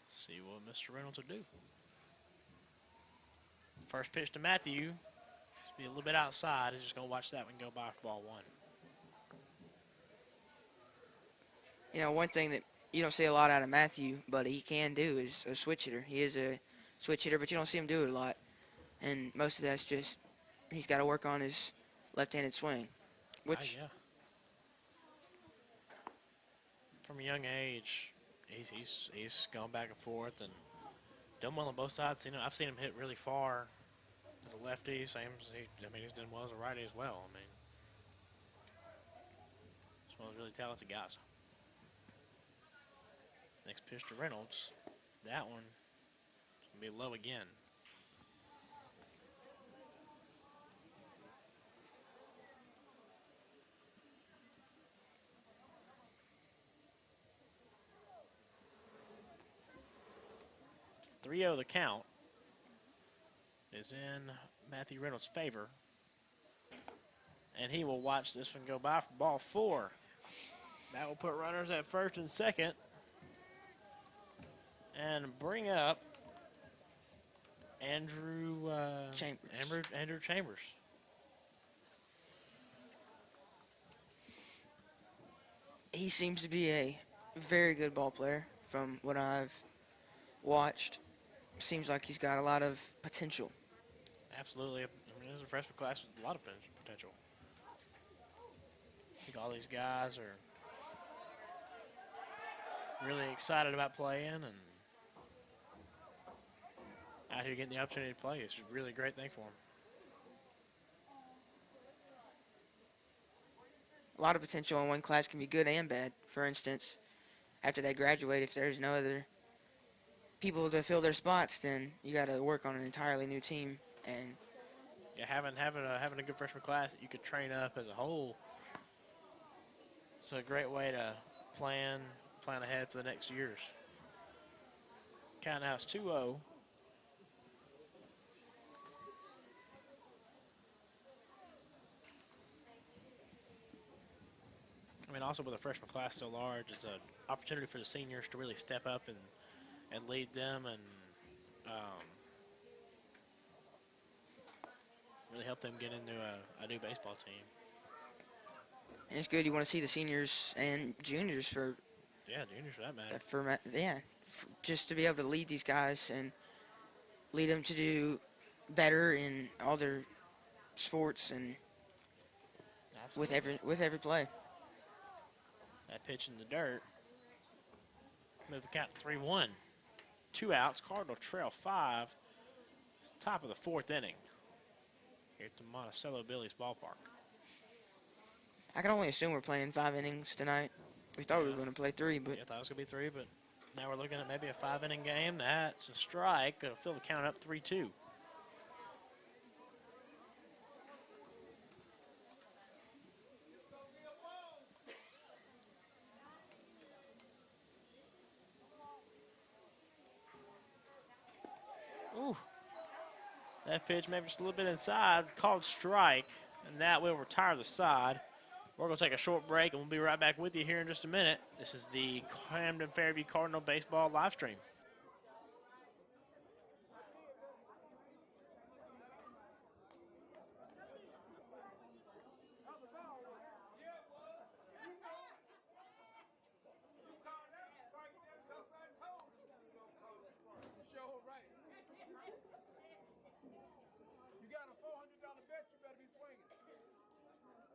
See what Mr. Reynolds will do. First pitch to Matthew. Just be a little bit outside. He's just going to watch that one go by for ball one. You know, one thing that you don't see a lot out of Matthew, but he can do is a switch hitter. He is a switch hitter, but you don't see him do it a lot. And most of that's just he's got to work on his left-handed swing, which Yeah. From a young age, he's gone back and forth and done well on both sides. I've seen him hit really far as a lefty, same as he's done well as a righty as well. I mean, he's one of those really talented guys. Next pitch to Reynolds. That one is going to be low again. The count is in Matthew Reynolds' favor. And he will watch this one go by for ball four. That will put runners at first and second. And bring up Andrew Chambers. Andrew Chambers. He seems to be a very good ball player from what I've watched. Seems like he's got a lot of potential. Absolutely. I mean, this is a freshman class with a lot of potential. I think all these guys are really excited about playing and out here getting the opportunity to play. It's a really great thing for them. A lot of potential in one class can be good and bad. For instance, after they graduate, if there's no other people to fill their spots, then you got to work on an entirely new team. And yeah, having a good freshman class that you could train up as a whole. It's a great way to plan ahead for the next years. Count now is 2-0. I mean, also with a freshman class so large, it's an opportunity for the seniors to really step up and lead them and really help them get into a new baseball team. And it's good. You want to see the seniors and juniors for Juniors for that matter. Just to be able to lead these guys and lead them to do better in all their sports and Absolutely. with every play. That pitch in the dirt. Move the count to 3-1. 2 outs. Cardinal trail 5. It's top of the 4th inning here at the Monticello Billies ballpark. I can only assume we're playing 5 innings tonight. We thought we were going to play 3, but Yeah, I thought it was going to be 3, but now we're looking at maybe a 5-inning game. That's a strike. It'll fill the count up 3-2. Ooh. That pitch maybe just a little bit inside, called strike, and that will retire the side. We're going to take a short break, and we'll be right back with you here in just a minute. This is the Camden Fairview Cardinal Baseball live stream.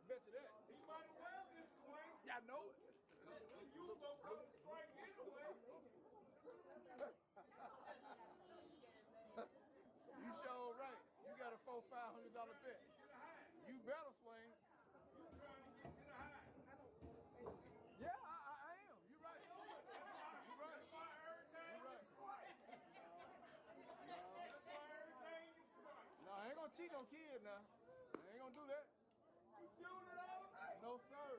bet you that. He might as well just swing. Yeah, I know it. You was gonna call the strike anyway. You sure right. You got a $400-500 bet. You better swing. You trying to get to the high. Yeah, I am. You're right. You're right. That's why everything You're right. is strike. That's why everything is strike. No, I ain't gonna cheat on kids now. I ain't gonna do that. You doing it all night. No, sir.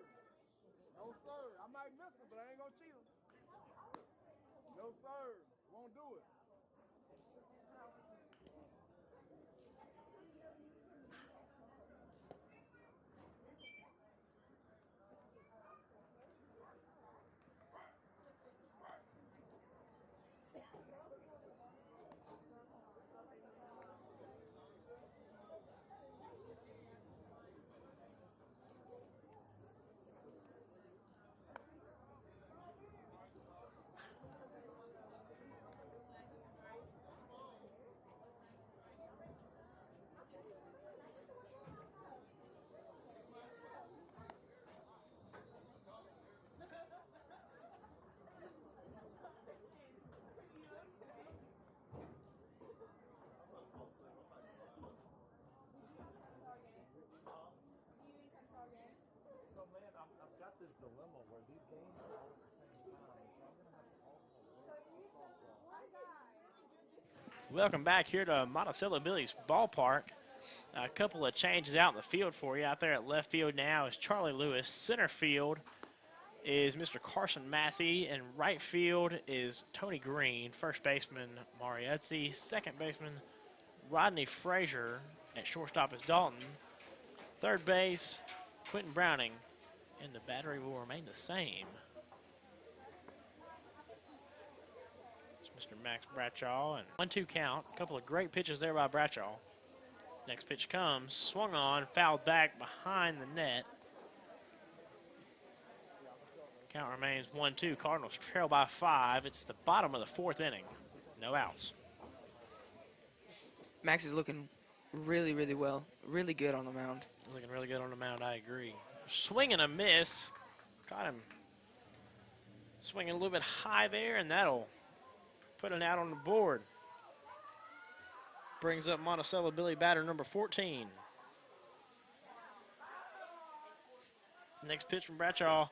No, sir. I might miss it, but I ain't gonna cheat them. No, sir. Won't do it. So, man, I've got this dilemma where these games are all at the same time, so I'm going to have to talk more. Welcome back here to Monticello Billies Ballpark. A couple of changes out in the field for you. Out there at left field now is Charlie Lewis. Center field is Mr. Carson Massey, and right field is Tony Green. First baseman Mariuzzi. Second baseman Rodney Frazier. At shortstop is Dalton. Third base, Quentin Browning. And the battery will remain the same. It's Mr. Max Bradshaw. And 1-2 count. A couple of great pitches there by Bradshaw. Next pitch comes, swung on, fouled back behind the net. Count remains 1-2. Cardinals trail by 5. It's the bottom of the fourth inning. No outs. Max is looking really, really well. Really good on the mound. Looking really good on the mound, I agree. Swing and a miss. Got him swinging a little bit high there, and that'll put an out on the board. Brings up Monticello Billy batter number 14. Next pitch from Bradshaw.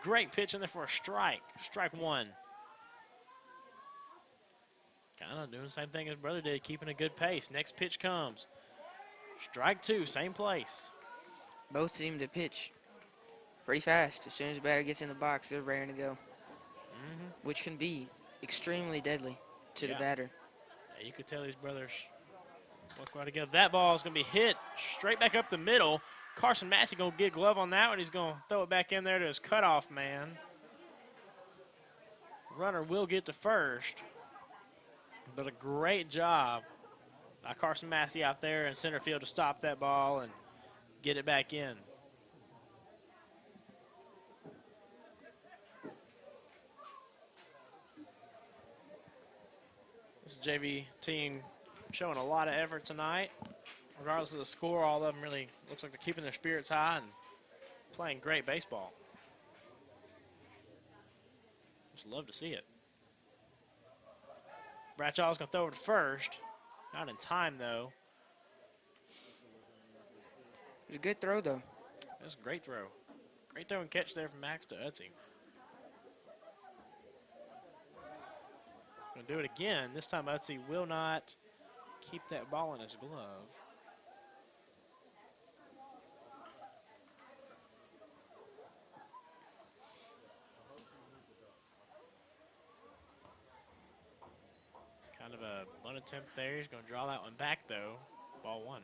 Great pitch in there for a strike. Strike one. Kind of doing the same thing his brother did, keeping a good pace. Next pitch comes. Strike two, same place. Both seem to pitch pretty fast. As soon as the batter gets in the box, they're raring to go. Which can be extremely deadly to the batter. Yeah, you could tell these brothers work well together. That ball is going to be hit straight back up the middle. Carson Massey going to get a glove on that one. He's going to throw it back in there to his cutoff man. Runner will get to first. But a great job by Carson Massey out there in center field to stop that ball and get it back in. This JV team showing a lot of effort tonight. Regardless of the score, all of them really looks like they're keeping their spirits high and playing great baseball. Just love to see it. Bradshaw's going to throw it to first. Not in time, though. It was a good throw, though. That was a great throw. Great throw and catch there from Max to Utzi. Going to do it again. This time Utzi will not keep that ball in his glove. Kind of a bunt attempt there. He's going to draw that one back, though. Ball one.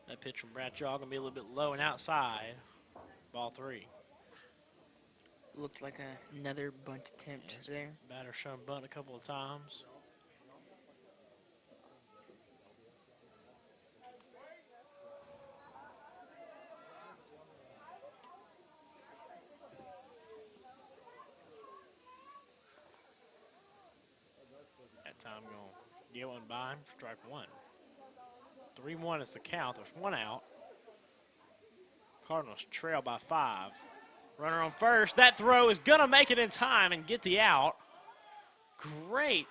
That pitch from Bradshaw going to be a little bit low and outside. Ball 3. Looked like another bunt attempt Yes. there. Batter shown bunt a couple of times. That time going to get one by him for strike 1. 3-1 is the count. There's 1 out. Cardinals trail by 5. Runner on first. That throw is going to make it in time and get the out. Great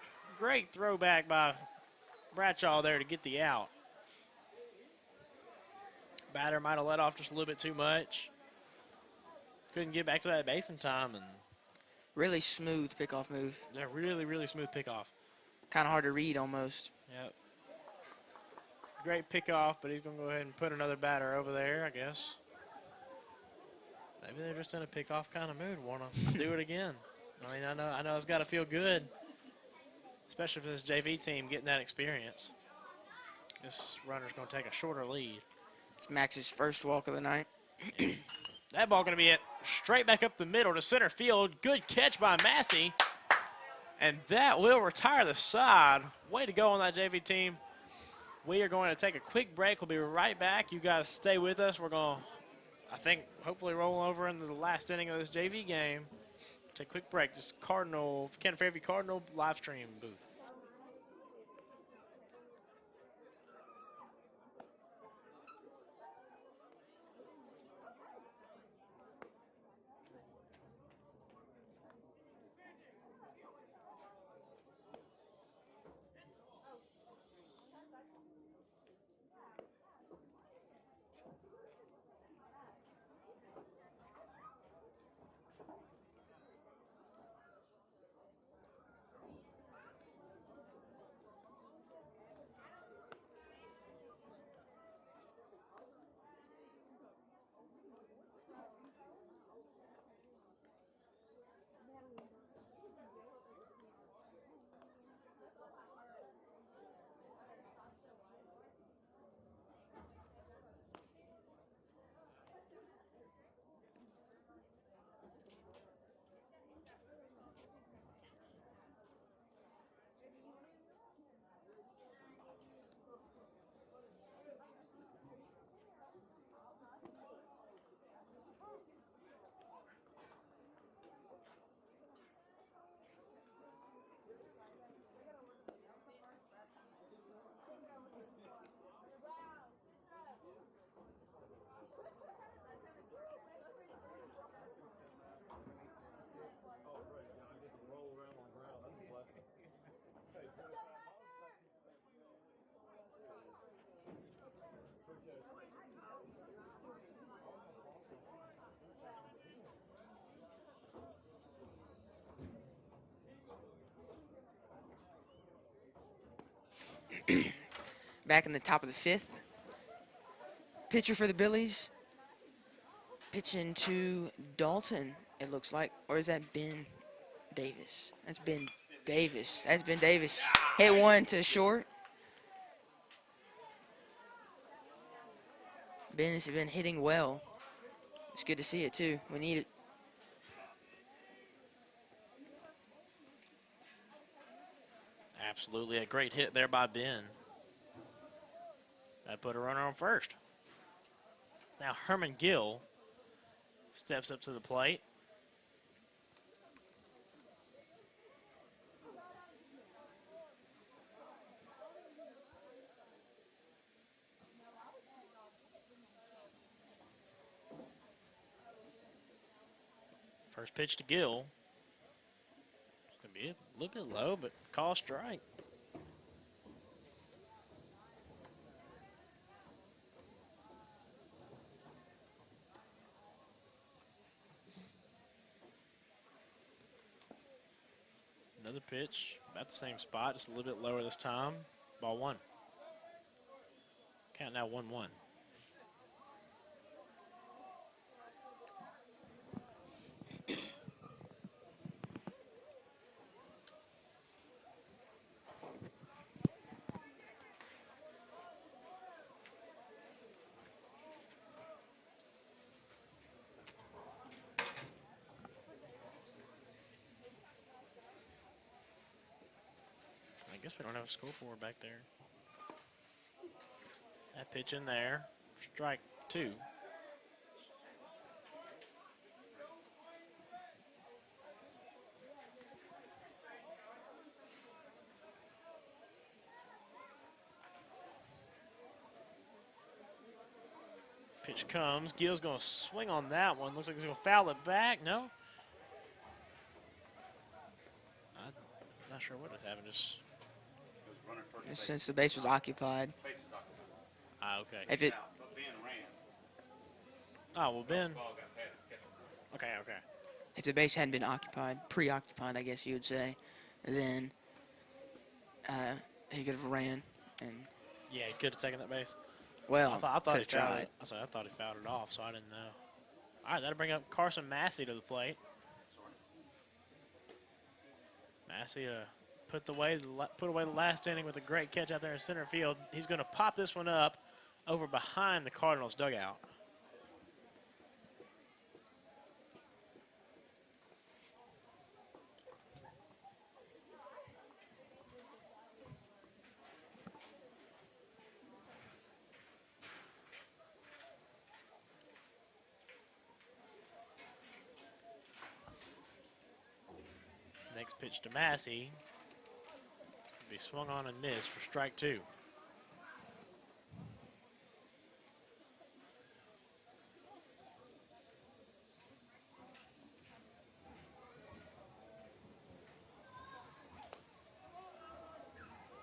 throwback by Bradshaw there to get the out. Batter might have let off just a little bit too much. Couldn't get back to that base in time. And Really smooth pickoff move. yeah, really smooth pickoff. Kind of hard to read almost. Yep. Great pickoff, but he's going to go ahead and put another batter over there, I guess. Maybe they're just in a pickoff kind of mood, want to do it again. I mean, I know it's got to feel good, especially for this JV team getting that experience. This runner's going to take a shorter lead. It's Max's first walk of the night. That ball going to be it straight back up the middle to center field. Good catch by Massey. And that will retire the side. Way to go on that JV team. We are going to take a quick break. We'll be right back. You guys stay with us. We're going to, I think, hopefully roll over into the last inning of this JV game. Take a quick break. Just Camden Fairview Cardinal live stream booth. Back in the top of the 5th. Pitcher for the Billies. Pitching to Dalton, it looks like. Or is that Ben Davis? That's Ben Davis. That's Ben Davis. Hit one to short. Ben has been hitting well. It's good to see it, too. We need it. Absolutely a great hit there by Ben. That put a runner on first. Now Herman Gill steps up to the plate. First pitch to Gill. It's going to be a little bit low, but call strike. Another pitch, about the same spot, just a little bit lower this time. Ball 1. Count now 1-1. We don't have a scoreboard back there. That pitch in there. Strike 2. Pitch comes. Gill's going to swing on that one. Looks like he's going to foul it back. No? I'm not sure what had happened. Just It was running first base. Since the base was occupied. Base was occupied. okay. If it, Now, but Ben ran. Oh, well, Ben. Ball got past the catcher. Okay. if the base hadn't been occupied, preoccupied, I guess you would say, then he could have ran. And Yeah, he could have taken that base. well, I thought he could have fouled tried. it. I thought he fouled it off, so I didn't know. All right, that'll bring up Carson Massey to the plate. Massey put away the last inning with a great catch out there in center field. He's going to pop this one up over behind the Cardinals dugout. Next pitch to Massey. Be swung on and missed for strike 2.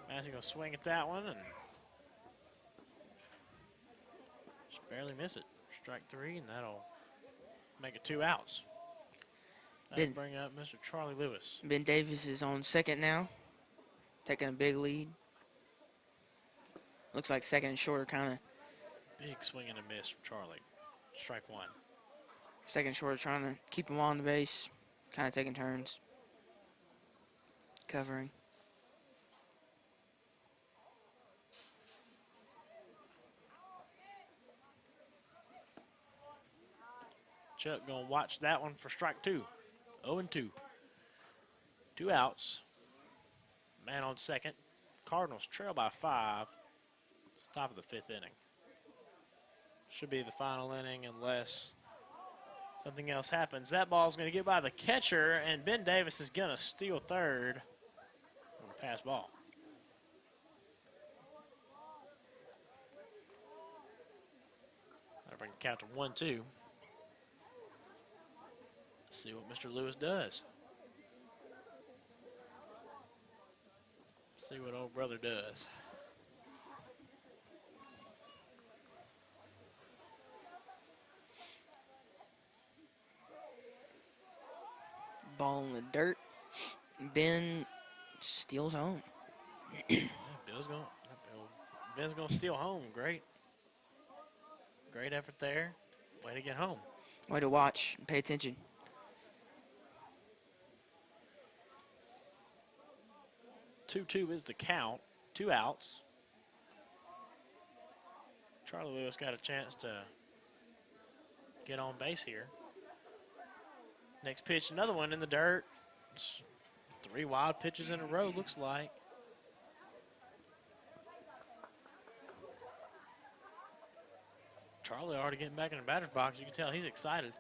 Massey gonna swing at that one and just barely miss it. Strike 3, and that'll make it 2 outs. That'll bring up Mr. Charlie Lewis. Ben Davis is on second now, taking a big lead. Looks like second and short are kind of Big swing and a miss from Charlie. Strike 1. second and short are trying to keep him on the base, kind of taking turns, covering. Chuck gonna watch that one for strike 2. 0-2. 2 outs. Man on second. Cardinals trail by 5. It's the top of the 5th inning. Should be the final inning unless something else happens. That ball's going to get by the catcher, and Ben Davis is going to steal third on a pass ball. That'll bring the count to 1-2. See what Mr. Lewis does. See what old brother does. Ball in the dirt. Ben steals home. Yeah, Ben's gonna steal home. Great effort there. Way to get home. Way to watch and pay attention. 2-2 is the count. 2 outs. Charlie Lewis got a chance to get on base here. Next pitch, another one in the dirt. It's 3 wild pitches in a row, looks like. Charlie already getting back in the batter's box. You can tell he's excited.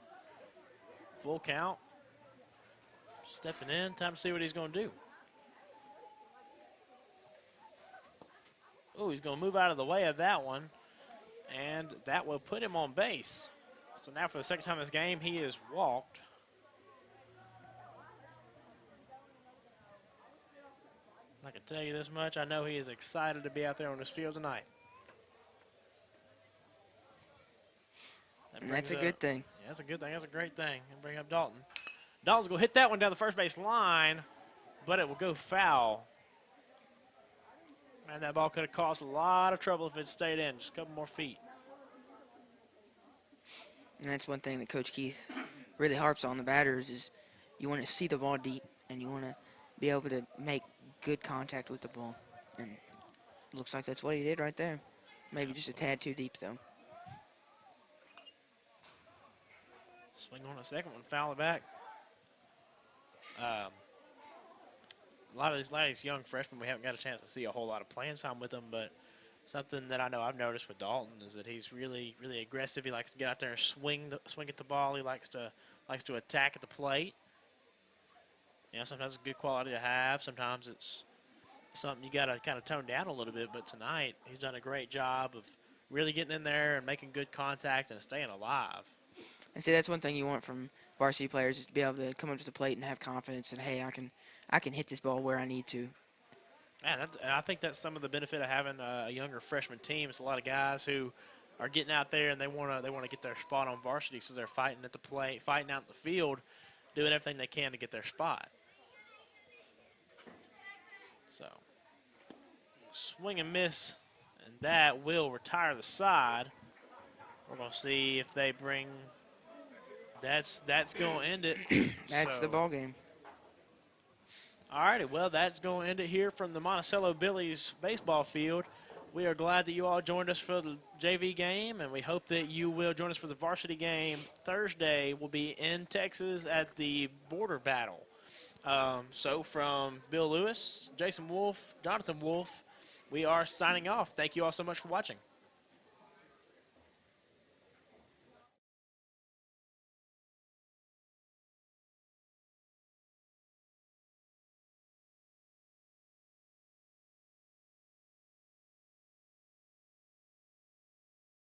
Full count. Stepping in. Time to see what he's going to do. Oh, he's going to move out of the way of that one. And that will put him on base. So now for the second time in this game, he is walked. I can tell you this much. I know he is excited to be out there on this field tonight. And that's a good thing. Yeah, that's a good thing. That's a great thing. And bring up Dalton. Dalton's going to hit that one down the first base line, but it will go foul. Man, that ball could have caused a lot of trouble if it stayed in. Just a couple more feet. And that's one thing that Coach Keith really harps on the batters is you want to see the ball deep and you want to be able to make good contact with the ball. And it looks like that's what he did right there. Maybe just a tad too deep, though. Swing on a second one, foul it back. a lot of these young freshmen, we haven't got a chance to see a whole lot of playing time with them, but something that I know I've noticed with Dalton is that he's really, really aggressive. He likes to get out there and swing at the ball. He likes to attack at the plate. You know, sometimes it's a good quality to have. Sometimes it's something you got to kind of tone down a little bit. But tonight, he's done a great job of really getting in there and making good contact and staying alive. And see, that's one thing you want from varsity players is to be able to come up to the plate and have confidence and, hey, I can hit this ball where I need to. And I think that's some of the benefit of having a younger freshman team. It's a lot of guys who are getting out there and they want to get their spot on varsity, so they're fighting at the plate, fighting out in the field, doing everything they can to get their spot. So, swing and miss, and that will retire the side. We're going to see if they bring. That's going to end it. That's the ball game. All righty, well, that's going to end it here from the Monticello Billies baseball field. We are glad that you all joined us for the JV game, and we hope that you will join us for the varsity game Thursday. We'll be in Texas at the border battle. So from Bill Lewis, Jason Wolf, Jonathan Wolf, we are signing off. Thank you all so much for watching.